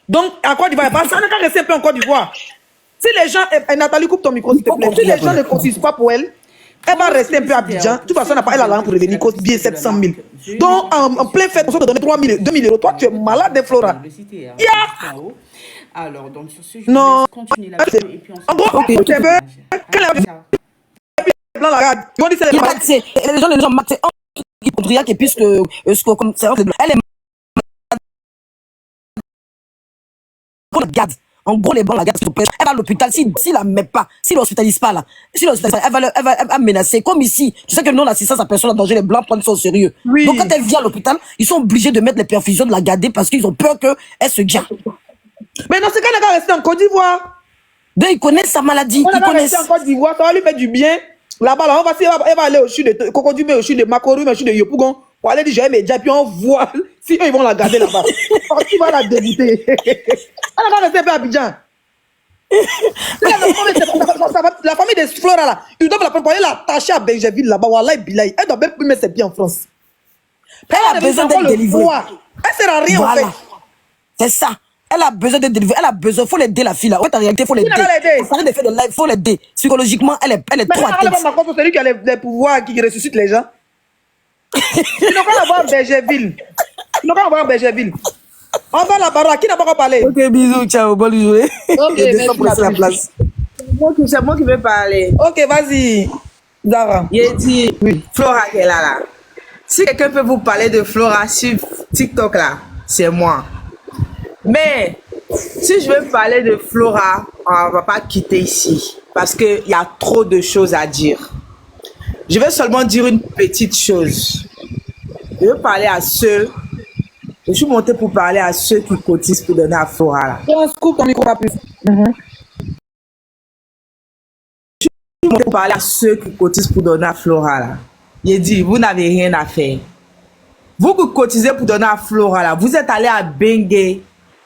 Donc, en Côte d'Ivoire, ça n'a qu'à rester un peu en Côte d'Ivoire. Si les gens, Nathalie, coupe ton micro, s'il te plaît. Si les gens ne cotisent pas pour elle, elle va rester un peu à Abidjan. De toute façon, elle a l'argent pour revenir, cause bien 700 000. Donc, en plein fait, on se donner 3 000, 2 000 euros. Toi, tu es malade, Flora. Alors, donc, sur ce, je non, continue là-dessus. Et puis, en gros, tu veux, quelle est la regarde. Les gens, qui pourraient qu'ils puissent comme ça, elle est garde. En gros, les blancs la gardent sur place. Elle va à l'hôpital. Si la met pas, si l'hospitalise pas là, elle va menacer. Comme ici, tu sais que non, l'assistance à personne en danger, les blancs prennent ça au sérieux. Oui. Donc quand elle vient à l'hôpital, ils sont obligés de mettre les perfusions, de la garder parce qu'ils ont peur qu'elle se gère. Mais dans ce cas, elle va rester en Côte d'Ivoire. Donc ils connaissent sa maladie. Elle va rester en Côte d'Ivoire, ça va lui faire du bien. Là-bas, là, elle va aller au CHU de Cocody, au CHU de Makoro, au CHU de Yopougon. Pour aller dire, j'ai mes dias, puis on voit si eux, ils vont la garder là-bas. Qui va la dégoûter? Elle va rester un peu à Abidjan. La famille de Flora là, ils doivent la prendre pour aller l'attacher à Benjaville là-bas. Wallahi billahi. Elle doit même plus mettre ses pieds en France. Elle a besoin d'être délivrée. Elle sert à rien en fait. C'est ça. Elle a besoin d'être délivrée. Elle a besoin. Faut l'aider la fille là. En fait, en réalité, faut l'aider. Faut de faire des lives. Faut l'aider. Psychologiquement, elle est trop atteinte. C'est celui qui a les pouvoirs qui ressuscite les gens. Ils n'ont pas l'avoir Bergerville. Ils n'ont pas l'avoir Bergerville. On va la barre. Qui n'a pas encore parlé? Ok, bisous, ciao, bonne journée. Ok, merci. C'est moi qui vais parler. Ok, vas-y, Zara. J'ai dit, oui. Flora qui est là. Si quelqu'un peut vous parler de Flora sur TikTok là, c'est moi. Mais si je veux parler de Flora, on ne va pas quitter ici parce qu'il y a trop de choses à dire. Je vais seulement dire une petite chose. Je veux parler à ceux. Je suis montée pour parler à ceux qui cotisent pour donner à Flora. On coupe ton micro pas plus. Je suis Pour parler à ceux qui cotisent pour donner à Flora, là. Il dit, vous n'avez rien à faire. Vous qui cotisez pour donner à Flora, là, vous êtes allé à Bengue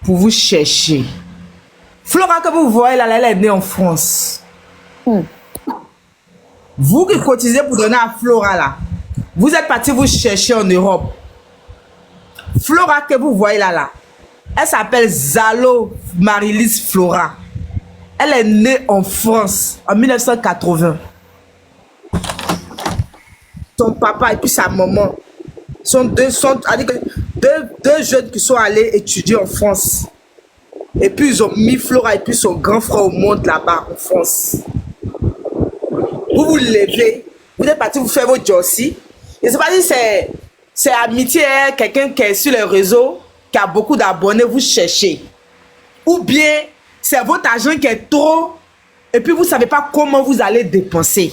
pour vous chercher. Flora que vous voyez là, elle est née en France. Vous qui cotisez pour donner à Flora là, vous êtes parti vous chercher en Europe. Flora que vous voyez là, elle s'appelle Zalo Marilys Flora. Elle est née en France en 1980. Son papa et puis sa maman sont deux jeunes qui sont allés étudier en France. Et puis ils ont mis Flora et puis son grand frère au monde là-bas en France. Vous vous levez, vous êtes parti vous faire vos jossis. Je ne sais pas si c'est amitié, hein, quelqu'un qui est sur les réseaux, qui a beaucoup d'abonnés, vous cherchez. Ou bien c'est votre argent qui est trop et puis vous ne savez pas comment vous allez dépenser.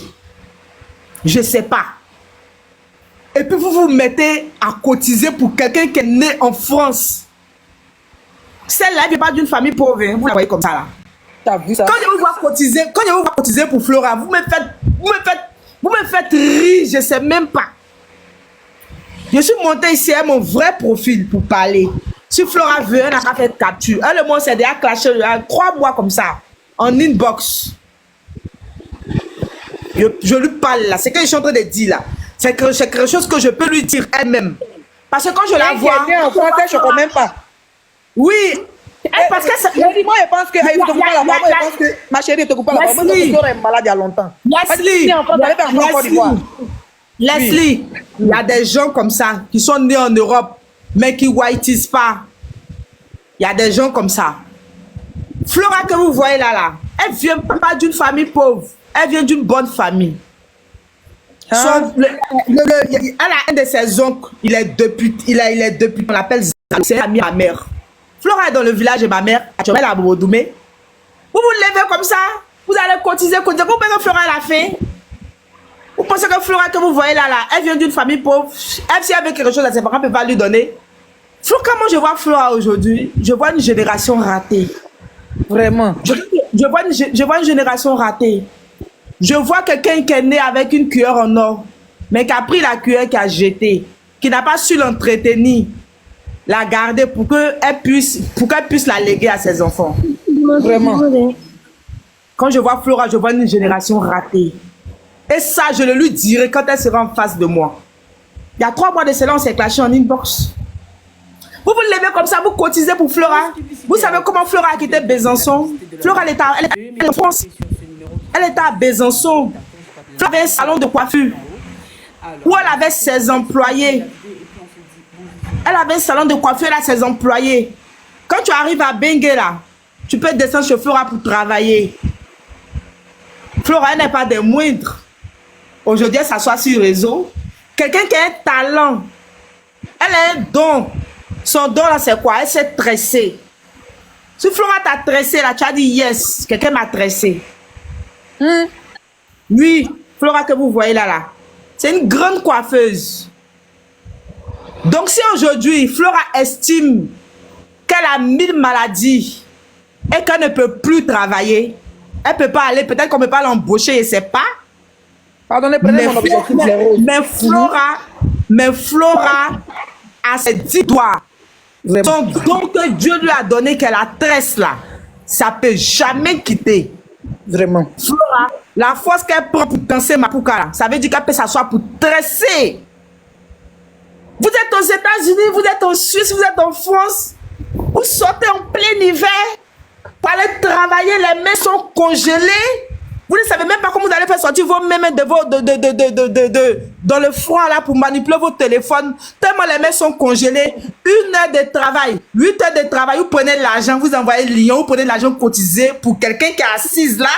Je ne sais pas. Et puis vous vous mettez à cotiser pour quelqu'un qui est né en France. Celle-là, elle ne vient pas d'une famille pauvre. Hein. Vous la voyez comme ça là. T'as vu ça? Quand je vous vois cotiser pour Flora, vous me faites rire, je ne sais même pas. Je suis monté ici à mon vrai profil pour parler. Si Flora veut, elle n'a pas fait capture. Elle, le monde s'est déjà clashé il y a 3 mois comme ça, en inbox. Je lui parle là, c'est ce que je suis en train de dire là. C'est quelque chose que je peux lui dire elle-même. Parce que quand je la vois... Elle est en France, je ne comprends même pas. Oui. Parce que ça... Moi, je pense que te coupe la parole. Je pense que ma chérie te coupe la parole. Moi, je suis malade il y a longtemps. Leslie, il y a des gens comme ça qui sont nés en Europe, mais qui whiteisent pas. Il y a des gens comme ça. Flora que vous voyez là, elle vient pas d'une famille pauvre. Elle vient d'une bonne famille. Elle a un de ses oncles, il est député, on l'appelle Zalo, c'est l'ami de ma mère. Flora est dans le village de ma mère, à Tchomel à Bobodoumé. Vous vous levez comme ça, vous allez cotiser. Vous pensez que Flora l'a fait? Vous pensez que Flora que vous voyez là, elle vient d'une famille pauvre. Elle, si elle avait quelque chose à ses parents, ne peut pas lui donner. Flora, comment je vois Flora aujourd'hui? Je vois une génération ratée. Vraiment. Je vois une génération ratée. Je vois quelqu'un qui est né avec une cuillère en or, mais qui a pris la cuillère, qui a jeté, qui n'a pas su l'entretenir, la garder pour qu'elle puisse la léguer à ses enfants. Vraiment. Quand je vois Flora, je vois une génération ratée. Et ça, je le lui dirai quand elle sera en face de moi. Il y a 3 mois de cela, on s'est clashé en inbox. Vous vous levez comme ça, vous cotisez pour Flora. Vous savez comment Flora a quitté Besançon? Flora, elle est en France. Elle était à Besançon. Elle avait un salon de coiffure où elle avait ses employés. Elle avait un salon de coiffure, elle a ses employés. Quand tu arrives à Bengue là, tu peux descendre chez Flora pour travailler. Flora, elle n'est pas des moindres. Aujourd'hui, elle s'assoit sur le réseau. Quelqu'un qui a un talent. Elle a un don. Son don là, c'est quoi? Elle s'est tressée. Si Flora t'a tressé là, tu as dit yes, quelqu'un m'a tressé. Oui, Flora que vous voyez là, c'est une grande coiffeuse. Donc si aujourd'hui, Flora estime qu'elle a 1000 maladies et qu'elle ne peut plus travailler, elle ne peut pas aller, peut-être qu'on ne peut pas l'embaucher, je ne sais pas. Pardonnez, prenez mon objectif. Mais Flora a ses 10 doigts. Son don que Dieu lui a donné, qu'elle a tresse là, ça ne peut jamais quitter. Vraiment. Flora, la force qu'elle prend pour danser Mapuka là, ça veut dire qu'elle peut s'asseoir pour tresser. Vous êtes aux États-Unis, vous êtes en Suisse, vous êtes en France, vous sortez en plein hiver, pour aller travailler, les mains sont congelées. Vous ne savez même pas comment vous allez faire sortir vos mains dans le froid là pour manipuler vos téléphones. Tellement les mains sont congelées. 1 heure de travail, 8 heures de travail, vous prenez l'argent, vous envoyez Lyon, vous prenez l'argent cotisé pour quelqu'un qui est assise là,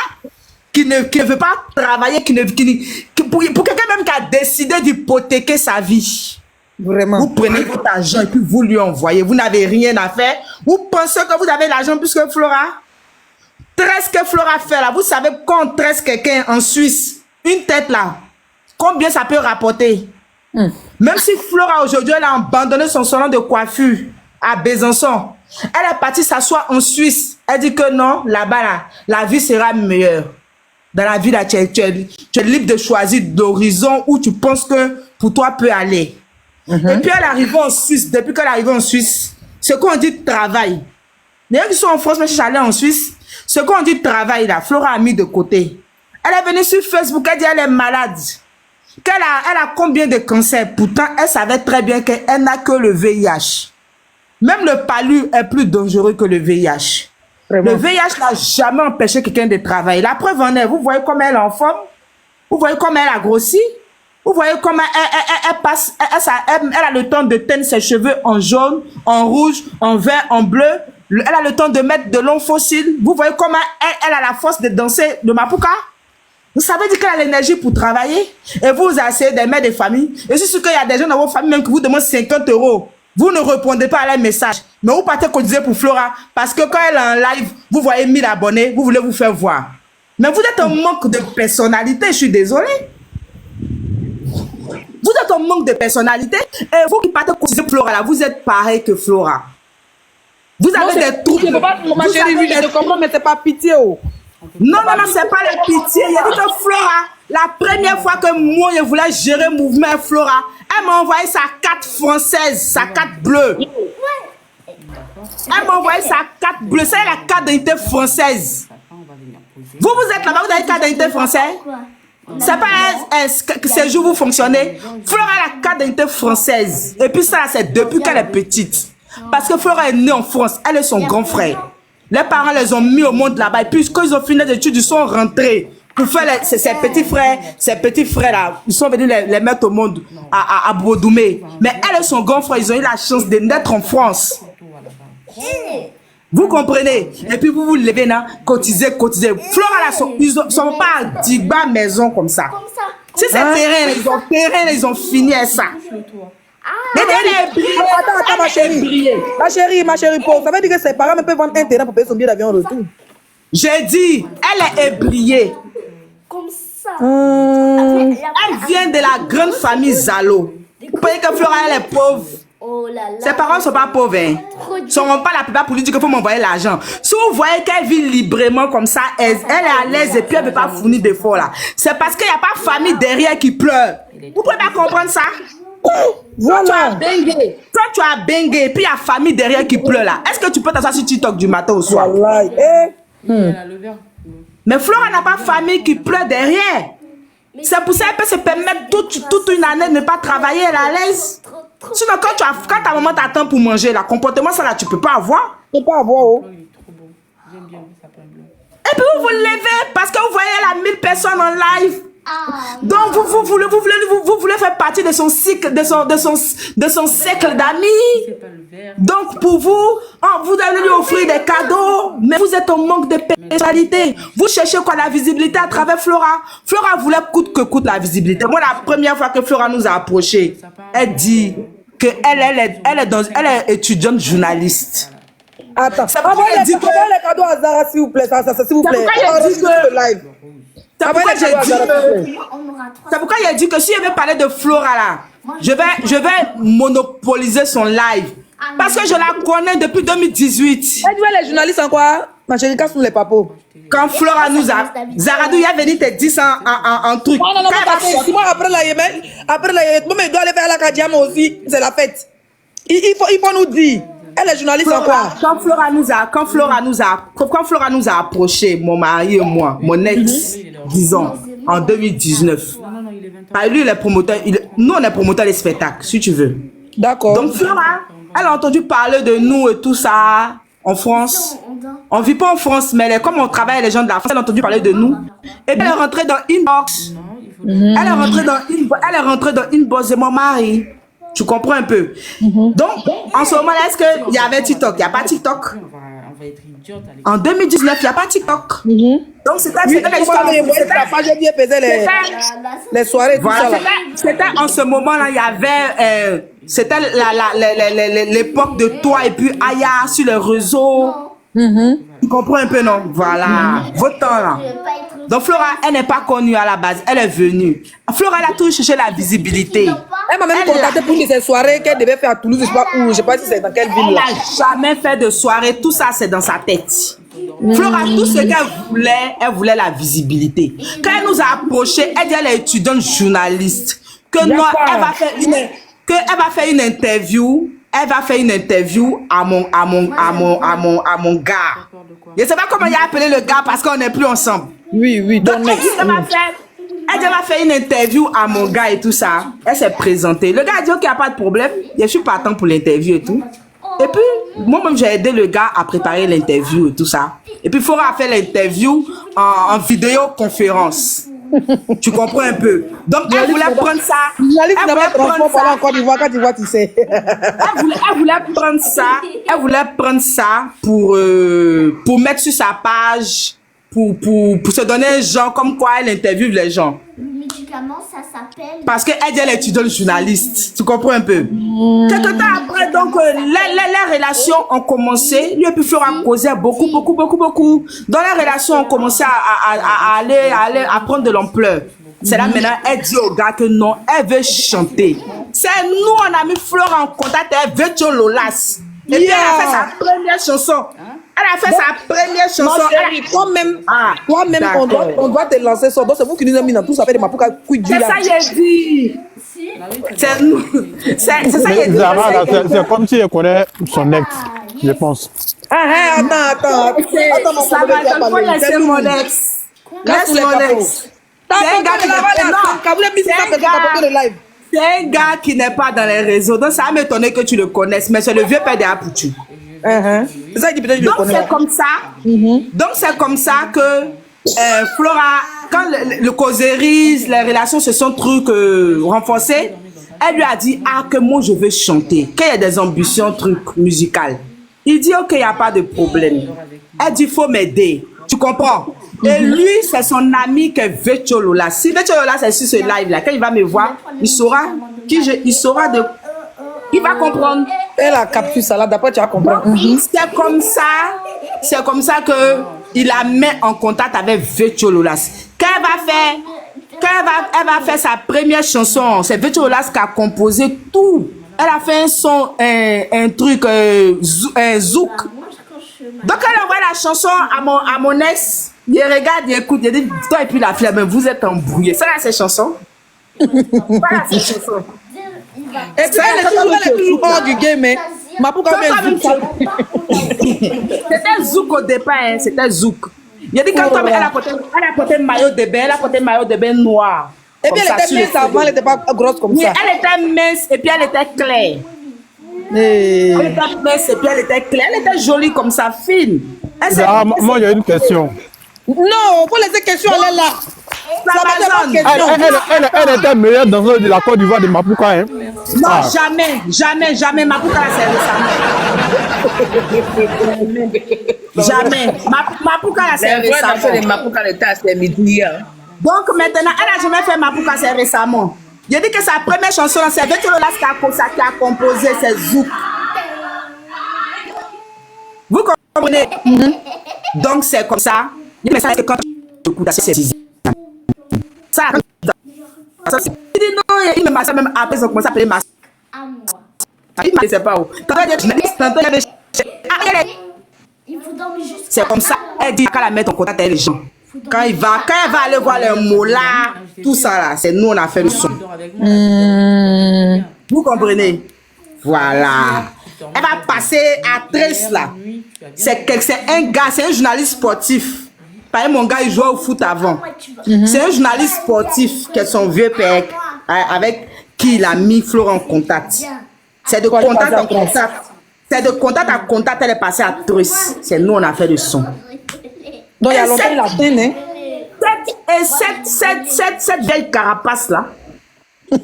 qui ne veut pas travailler, pour quelqu'un même qui a décidé d'hypothéquer sa vie. Vraiment. Vous prenez votre argent et puis vous lui envoyez. Vous n'avez rien à faire. Vous pensez que vous avez l'argent plus que Flora? Tresse que Flora fait là. Vous savez quand on tresse quelqu'un en Suisse, une tête là, combien ça peut rapporter? Même si Flora aujourd'hui, elle a abandonné son salon de coiffure à Besançon. Elle est partie s'asseoir en Suisse. Elle dit que non, là-bas, là, la vie sera meilleure. Dans la vie, là, tu es libre de choisir l'horizon où tu penses que pour toi peut aller. Et puis, elle est arrivée en Suisse. Depuis qu'elle est arrivée en Suisse, ce qu'on dit travail. Les gens qui sont en France, mais j'allais en Suisse, ce qu'on dit travail, là, Flora a mis de côté. Elle est venue sur Facebook, elle dit elle est malade. Elle a combien de cancers? Pourtant, elle savait très bien qu'elle n'a que le VIH. Même le palu est plus dangereux que le VIH. Vraiment. Le VIH n'a jamais empêché quelqu'un de travailler. La preuve en est, vous voyez comment elle est en forme? Vous voyez comment elle a grossi? Vous voyez comment elle a le temps de teindre ses cheveux en jaune, en rouge, en vert, en bleu. Elle a le temps de mettre de longs fossiles. Vous voyez comment elle a la force de danser le mapuka? Vous savez dire qu'elle a l'énergie pour travailler. Et vous essayez des mères de famille. Et c'est sûr qu'il y a des gens dans vos familles même qui vous demandent 50 €. Vous ne répondez pas à leurs messages. Mais vous partez cotiser pour Flora. Parce que quand elle est en live, vous voyez 1000 abonnés, vous voulez vous faire voir. Mais vous êtes en manque de personnalité, je suis désolée. Vous êtes en manque de personnalité. Et vous qui partez cotiser pour Flora, là, vous êtes pareil que Flora. Vous avez des troubles. Ma chérie, oui, je te comprends, mais c'est pas pitié. Oh. Non, c'est pas la pitié. Il y a dit que Flora, la première fois que moi, je voulais gérer le mouvement Flora, elle m'a envoyé sa carte française, sa carte bleue. Elle m'a envoyé sa carte bleue. C'est la carte d'identité française. Vous êtes là-bas, vous avez une carte d'identité française? C'est pas que ces jours vous fonctionnez. Flora a la carte d'identité française. Et puis ça, c'est depuis qu'elle est petite. Parce que Flora est née en France. Elle est son grand frère. Les parents les ont mis au monde là-bas. Et puis quand ils ont fini les études, ils sont rentrés. Pour faire ses petits frères là, ils sont venus les mettre au monde à Bodoumé. Mais elle et son grand frère, ils ont eu la chance de naître en France. Vous comprenez? Et puis vous vous levez là, cotisez. Flora là, ils sont pas à Digba maison comme ça. Si c'est terrain, ils ont fini à ça. Attends, ma chérie, Paul, ça veut dire que ses parents peuvent vendre un terrain pour payer son billet d'avion en retour. J'ai dit, elle est ébriée. Comme ça. Elle vient de la grande famille Zalo. Vous voyez que Flora, elle est pauvre. Oh là là. Ses parents ne sont pas pauvres. Ils ne seront pas la plupart pour lui dire qu'il faut m'envoyer l'argent. Si vous voyez qu'elle vit librement comme ça, elle est à l'aise et puis elle ne veut pas fournir d'efforts là. C'est parce qu'il n'y a pas de famille derrière qui pleure. Vous pouvez pas comprendre ça? Voilà. Quand tu as bengé et puis il y a famille derrière qui pleure là, est-ce que tu peux t'asseoir sur TikTok du matin au soir? Voilà. Mais Flora n'a pas famille qui pleure derrière. C'est pour ça qu'elle peut se permettre toute une année de ne pas travailler, elle est à l'aise. Sinon, quand ta maman t'attend pour manger, le comportement, ça là, tu peux pas avoir. Tu peux pas avoir. Oh. Et puis vous vous levez parce que vous voyez là 1000 personnes en live. Donc vous voulez faire partie de son cycle, de son cercle d'amis. Donc pour vous, vous allez lui offrir des cadeaux, mais vous êtes en manque de personnalité. Vous cherchez quoi? La visibilité à travers Flora. Flora voulait coûte que coûte la visibilité. Moi, la première fois que Flora nous a approché, elle dit que elle est étudiante journaliste. Attends, envoyez les cadeaux à Zara, s'il vous plaît. S'il vous plaît. C'est pourquoi il a dit que si je vais parler de Flora là, je vais monopoliser son live. Parce que je la connais depuis 2018. Elle dit les journalistes en quoi? Ma chérie, casse nous les papos. Quand Flora nous a... Zaradou, il a venu te dire ça en truc. Non, parce que si moi après la Yémen, moi, il doit aller faire la Kadiama aussi. C'est la fête. Il faut nous dire. Elle est journaliste en quoi? Quand Flora nous a approché, mon mari et moi, mon ex, disons, en 2019. Lui, il est promoteur. Nous, on est promoteur des spectacles, si tu veux. D'accord. Donc Flora, elle a entendu parler de nous et tout ça en France. On ne vit pas en France, mais comme on travaille avec les gens de la France, elle a entendu parler de nous. Et puis elle est rentrée dans Inbox. Elle est rentrée dans Inbox de mon mari. Tu comprends un peu? Donc, en ce moment-là, est-ce qu'il y avait TikTok? Il n'y a pas TikTok. En 2019, il n'y a pas TikTok. Donc, c'était les soirées. Voilà, c'était en ce moment-là, il y avait... c'était l'époque de toi et puis Aya sur les réseaux. Tu comprends un peu, non? Voilà. Votre temps, là. Donc, Flora, elle n'est pas connue à la base. Elle est venue. Flora, elle a toujours cherché la visibilité. Elle m'a même contacté pour une de ces soirées qu'elle devait faire à Toulouse. Je ne sais pas où. Je ne sais pas si c'est dans quelle ville. Elle n'a jamais fait de soirée. Tout ça, c'est dans sa tête. Flora, tout ce elle voulait la visibilité. Quand elle nous a approché, elle dit elle est étudiante journaliste. Que non, elle va faire une interview. Elle va faire une interview à mon gars. Je ne sais pas comment il a appelé le gars parce qu'on n'est plus ensemble. Oui, donc elle va faire une interview à mon gars et tout ça. Elle s'est présentée. Le gars a dit ok, il n'y a pas de problème. Je suis partant pour l'interview et tout. Et puis, moi-même, j'ai aidé le gars à préparer l'interview et tout ça. Et puis, Flora a fait l'interview en vidéoconférence. Tu comprends un peu? Donc, elle voulait prendre ça. Elle voulait prendre ça pour mettre sur sa page, pour se donner un genre comme quoi elle interviewe les gens. Médicament, ça s'appelle... Parce qu'elle est étudiante journaliste. Tu comprends un peu? Quelque temps après, donc, les relations ont commencé. Lui et puis Flora causaient beaucoup. Dans les relations, on commençait à aller à prendre de l'ampleur. C'est là maintenant, elle dit au gars que non, elle veut chanter. C'est nous, on a mis Flora en contact avec Vetio Lolas. Et puis elle a fait sa première chanson. Non, chérie, toi-même, on doit te lancer ça. Donc, c'est vous qui nous avez mis dans tout ça. Fait de Mapuka C'est ça, j'ai dit. C'est nous. C'est ça, j'ai dit. C'est comme si elle connaît son ex, je pense. Attends. Ça va, laisser mon ex. Laisse mon ex. C'est un gars qui n'est pas dans les réseaux. Donc, ça m'étonner que tu le connaisses. Mais c'est le vieux père de Aputu. C'est ça qui peut-être donc c'est comme ça. Donc c'est comme ça que Flora, quand le causerie, les relations se sont renforcées, elle lui a dit que moi je veux chanter, qu'il y a des ambitions musicales. Il dit ok, il n'y a pas de problème. Elle dit faut m'aider. Tu comprends? Et lui, c'est son ami que Vetio Lolas. Si Vetio Lolas est sur ce live là, quand il va me voir, il saura il va comprendre. Elle a capté ça là, d'après tu vas comprendre. C'est comme ça que il la met en contact avec Vetio Lolas. Quand elle va faire sa première chanson, c'est Vetio Lolas qui a composé tout. Elle a fait un son, un truc, un zouk. Donc elle envoie la chanson à mon ex. Il regarde, il écoute, il dit toi et puis la fille, mais vous êtes embrouillés. Ça là, c'est chanson. Voilà ces chansons. Et puis elle est toujours hors du game, mais Mapuka même c'était Zouk au départ, hein, c'était Zouk. Il a dit quand elle a porté maillot de bain, elle a porté maillot de bain noir. Et puis elle était mince avant, elle n'était pas grosse comme ça. Elle était mince et puis elle était claire. Elle était mince et puis elle était claire. Elle était jolie comme ça, fine. Moi, il y a une question. Non, pour les questions, elle est là. Elle était meilleure danseuse de la Côte d'Ivoire de Mapuka. Hein? Non, jamais. Mapuka, c'est jamais. Mapuka, c'est récemment. Donc maintenant, elle n'a jamais fait Mapuka, c'est récemment. Il a dit que sa première chanson, c'est Vetio Lolas qui a composé, c'est Zouk. Vous comprenez? Donc c'est comme ça. Mais ça, c'est quand tu écoutes, c'est ça. Il dit non, il me masse même après, ils ont commencé à appeler masse. Il ne sait pas où. C'est comme ça. Elle dit qu'elle la met en contact avec les gens. Quand elle va aller voir les mots là, tout ça là, c'est nous on a fait le son. Vous comprenez? Voilà. Elle va passer à Trace là. C'est un gars, c'est un journaliste sportif. Par exemple, mon gars, il jouait au foot avant. C'est un journaliste sportif qui est son vieux père, avec qui il a mis Flora en contact. C'est de contact en contact. C'est de contact à contact, elle est passée à Trace. C'est nous, on a fait le son. Donc, il y a longtemps, il a atteint, hein? Cette vieille carapace là,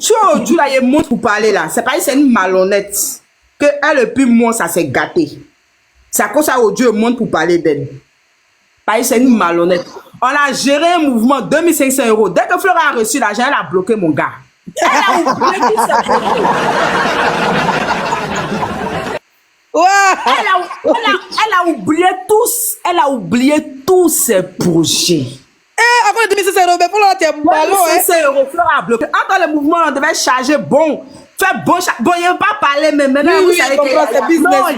tu vois, aujourd'hui, là, il monte pour parler là. C'est pas c'est une malhonnête. Que elle, le plus moi, ça s'est gâté. C'est à cause ça, aujourd'hui, il monte pour parler d'elle. C'est une malhonnête. On a géré un mouvement 2500 €. Dès que Flora a reçu l'argent, elle a bloqué mon gars. Elle a oublié tous. Elle a oublié tous ses projets. Avant le 2500 €, mais pour là, tu es ballon, hein? 2500 €, Flora a bloqué. Entre le mouvement, on devait charger bon. Faire bon, il n'y avait pas parlé, mais maintenant, vous savez que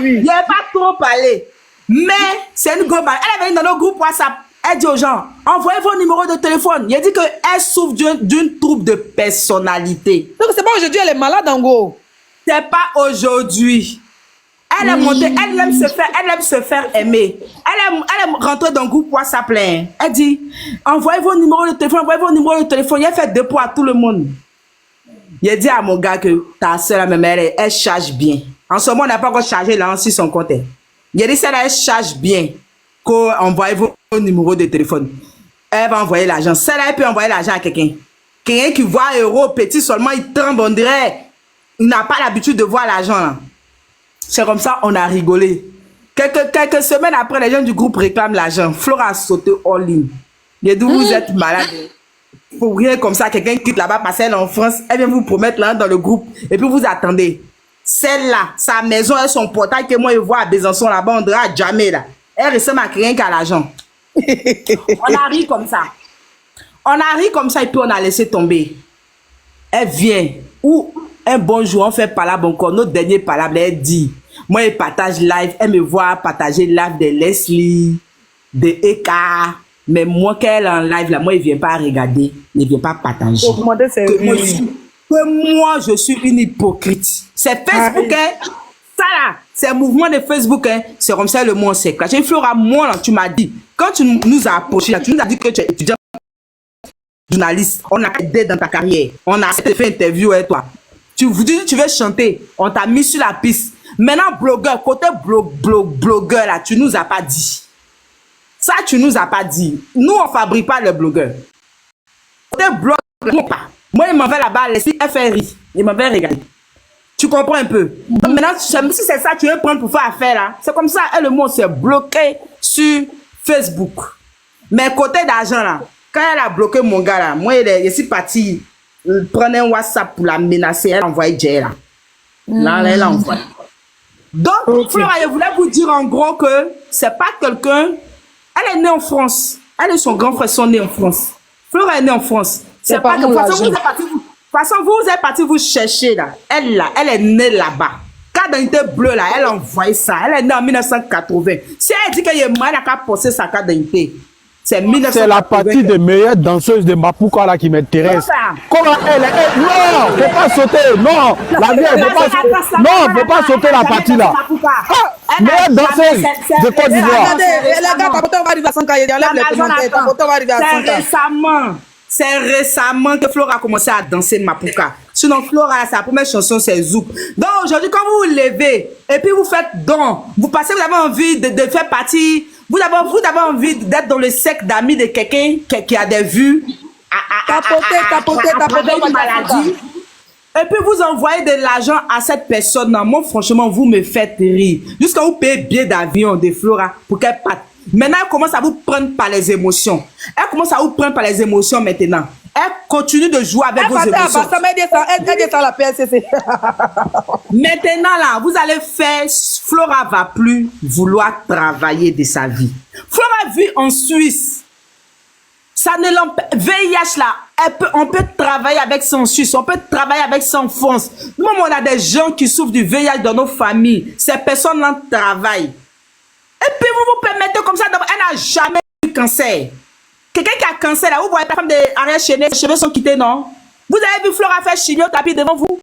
il n'y avait pas trop parlé. Mais c'est une gomme. Elle est venue dans nos groupes WhatsApp. Elle dit aux gens, envoyez vos numéros de téléphone. Il a dit qu'elle souffre d'une trouble de personnalité. Donc c'est pas aujourd'hui, elle est malade en gros. C'est pas aujourd'hui. Elle est montée, elle aime se faire aimer. Elle est rentrée dans le groupe WhatsApp. Là. Elle dit, envoyez vos numéros de téléphone, envoyez vos numéros de téléphone. Elle fait 2 poids à tout le monde. Il a dit à mon gars que ta soeur, même elle charge bien. En ce moment, on n'a pas encore chargé là sur son compte. Il a dit, celle-là, elle charge bien. Envoyez vos numéros de téléphone. Elle va envoyer l'argent. Celle-là, elle peut envoyer l'argent à quelqu'un. Quelqu'un qui voit euro petit seulement, il tremble, on dirait. Il n'a pas l'habitude de voir l'argent. C'est comme ça, on a rigolé. Quelques semaines après, les gens du groupe réclament l'argent. Flora a sauté en ligne. Il a dit, vous êtes malade. Pour rien comme ça, quelqu'un quitte là-bas, passer en France, elle vient vous promettre là dans le groupe. Et puis vous attendez. Celle-là, sa maison et son portail que moi je vois à Besançon là-bas, on dirait à jamais là. Elle ressemble à rien qu'à l'argent. On a ri comme ça. On a ri comme ça et puis on a laissé tomber. Elle vient. Ou un bon jour, on fait palabre encore. Notre dernier palabre, elle dit, moi je partage live. Elle me voit partager live de Leslie, de Eka. Mais moi, qu'elle est en live là, moi, il ne vient pas regarder. Il ne vient pas partager. Que moi, je suis une hypocrite. C'est Facebook, hein. Ça là, c'est un mouvement de Facebook, hein. C'est comme ça le monde s'est clashé. J'ai Flora, moi, là, tu m'as dit, quand tu nous as approché, là, tu nous as dit que tu es étudiant journaliste. On a aidé dans ta carrière. On a fait une interview avec toi. Tu dis tu veux chanter. On t'a mis sur la piste. Maintenant, blogueur, côté blogueur, là, tu nous as pas dit. Ça, tu nous as pas dit. Nous, on fabrique pas les blogueurs. Côté blogueur, pas. Moi, il m'envoie là-bas, laisser FRI. Il m'envoie regarder. Tu comprends un peu? Donc, maintenant, si c'est ça, tu veux prendre pour faire affaire là. C'est comme ça, et le monde s'est bloqué sur Facebook. Mais côté d'argent là, quand elle a bloqué mon gars là, moi, je suis parti prendre un WhatsApp pour la menacer. Elle a envoyé Jay là. Là, elle a envoyé. Donc, Flora, je voulais vous dire en gros que c'est pas quelqu'un. Elle est née en France. Elle et son grand frère sont nés en France. Flora est née en France. C'est pas que. De toute façon, vous êtes parti vous chercher là. Elle est née là-bas. Carte d'identité bleue là, elle a envoyé ça. Elle est née en 1980. Si elle dit qu'il y a mal à passer sa carte d'identité, c'est 1980. C'est la partie des meilleures danseuses de Mapuka là qui m'intéresse. Comment elle est. Non, faut pas sauter. Non, la vie, elle faut pas. Non, faut pas sauter la partie là. Meilleure danseuse de Côte d'Ivoire. Les gars, on va arriver à 100 ans. Il enlève les commentaires. On va arriver à 100 ans. C'est récemment que Flora a commencé à danser Mapuka. Sinon, Flora, sa première chanson, c'est Zouk. Donc, aujourd'hui, quand vous vous levez et puis vous faites don, vous passez, vous avez envie de faire partie, vous avez envie d'être dans le cercle d'amis de quelqu'un qui a des vues, tapoter une maladie. Et puis vous envoyez de l'argent à cette personne. Non, moi, franchement, vous me faites rire. Jusqu'à vous payer billet d'avion de Flora pour qu'elle parte. Maintenant, elle commence à vous prendre par les émotions. Elle commence à vous prendre par les émotions maintenant. Elle continue de jouer avec vos émotions. Elle dit ça la PSCC. Maintenant, là, vous allez faire... Flora va plus vouloir travailler de sa vie. Flora vit en Suisse. Ça ne l'empêche... VIH, là, on peut travailler avec son Suisse. On peut travailler avec son France. Nous, on a des gens qui souffrent du VIH dans nos familles. Ces personnes-là travaillent. Et puis vous vous permettez comme ça, elle n'a jamais eu cancer. Quelqu'un qui a cancer, là, vous voyez la femme de Ariel Cheney, ses cheveux sont quittés, non? Vous avez vu Flora faire chimiothérapie devant vous?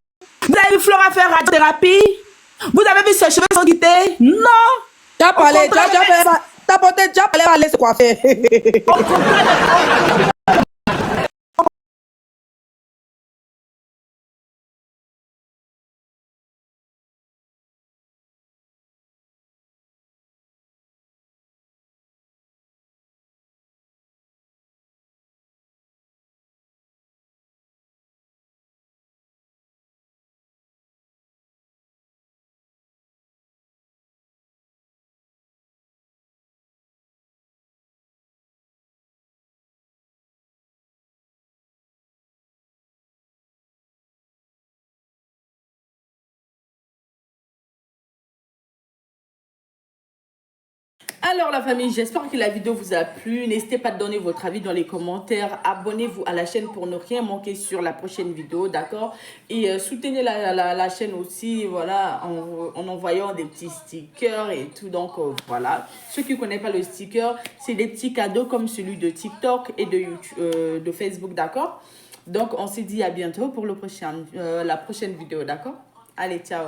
Vous avez vu Flora faire radiothérapie? Vous avez vu ses cheveux sont quittés? Non! Tu as parlé, tu as parlé, se coiffer. Alors la famille, j'espère que la vidéo vous a plu. N'hésitez pas à donner votre avis dans les commentaires. Abonnez-vous à la chaîne pour ne rien manquer sur la prochaine vidéo, d'accord? Et soutenez la chaîne aussi, voilà, en envoyant des petits stickers et tout. Donc voilà, ceux qui ne connaissent pas le sticker, c'est des petits cadeaux comme celui de TikTok et de YouTube, de Facebook, d'accord? Donc on se dit à bientôt pour la prochaine vidéo, d'accord? Allez, ciao!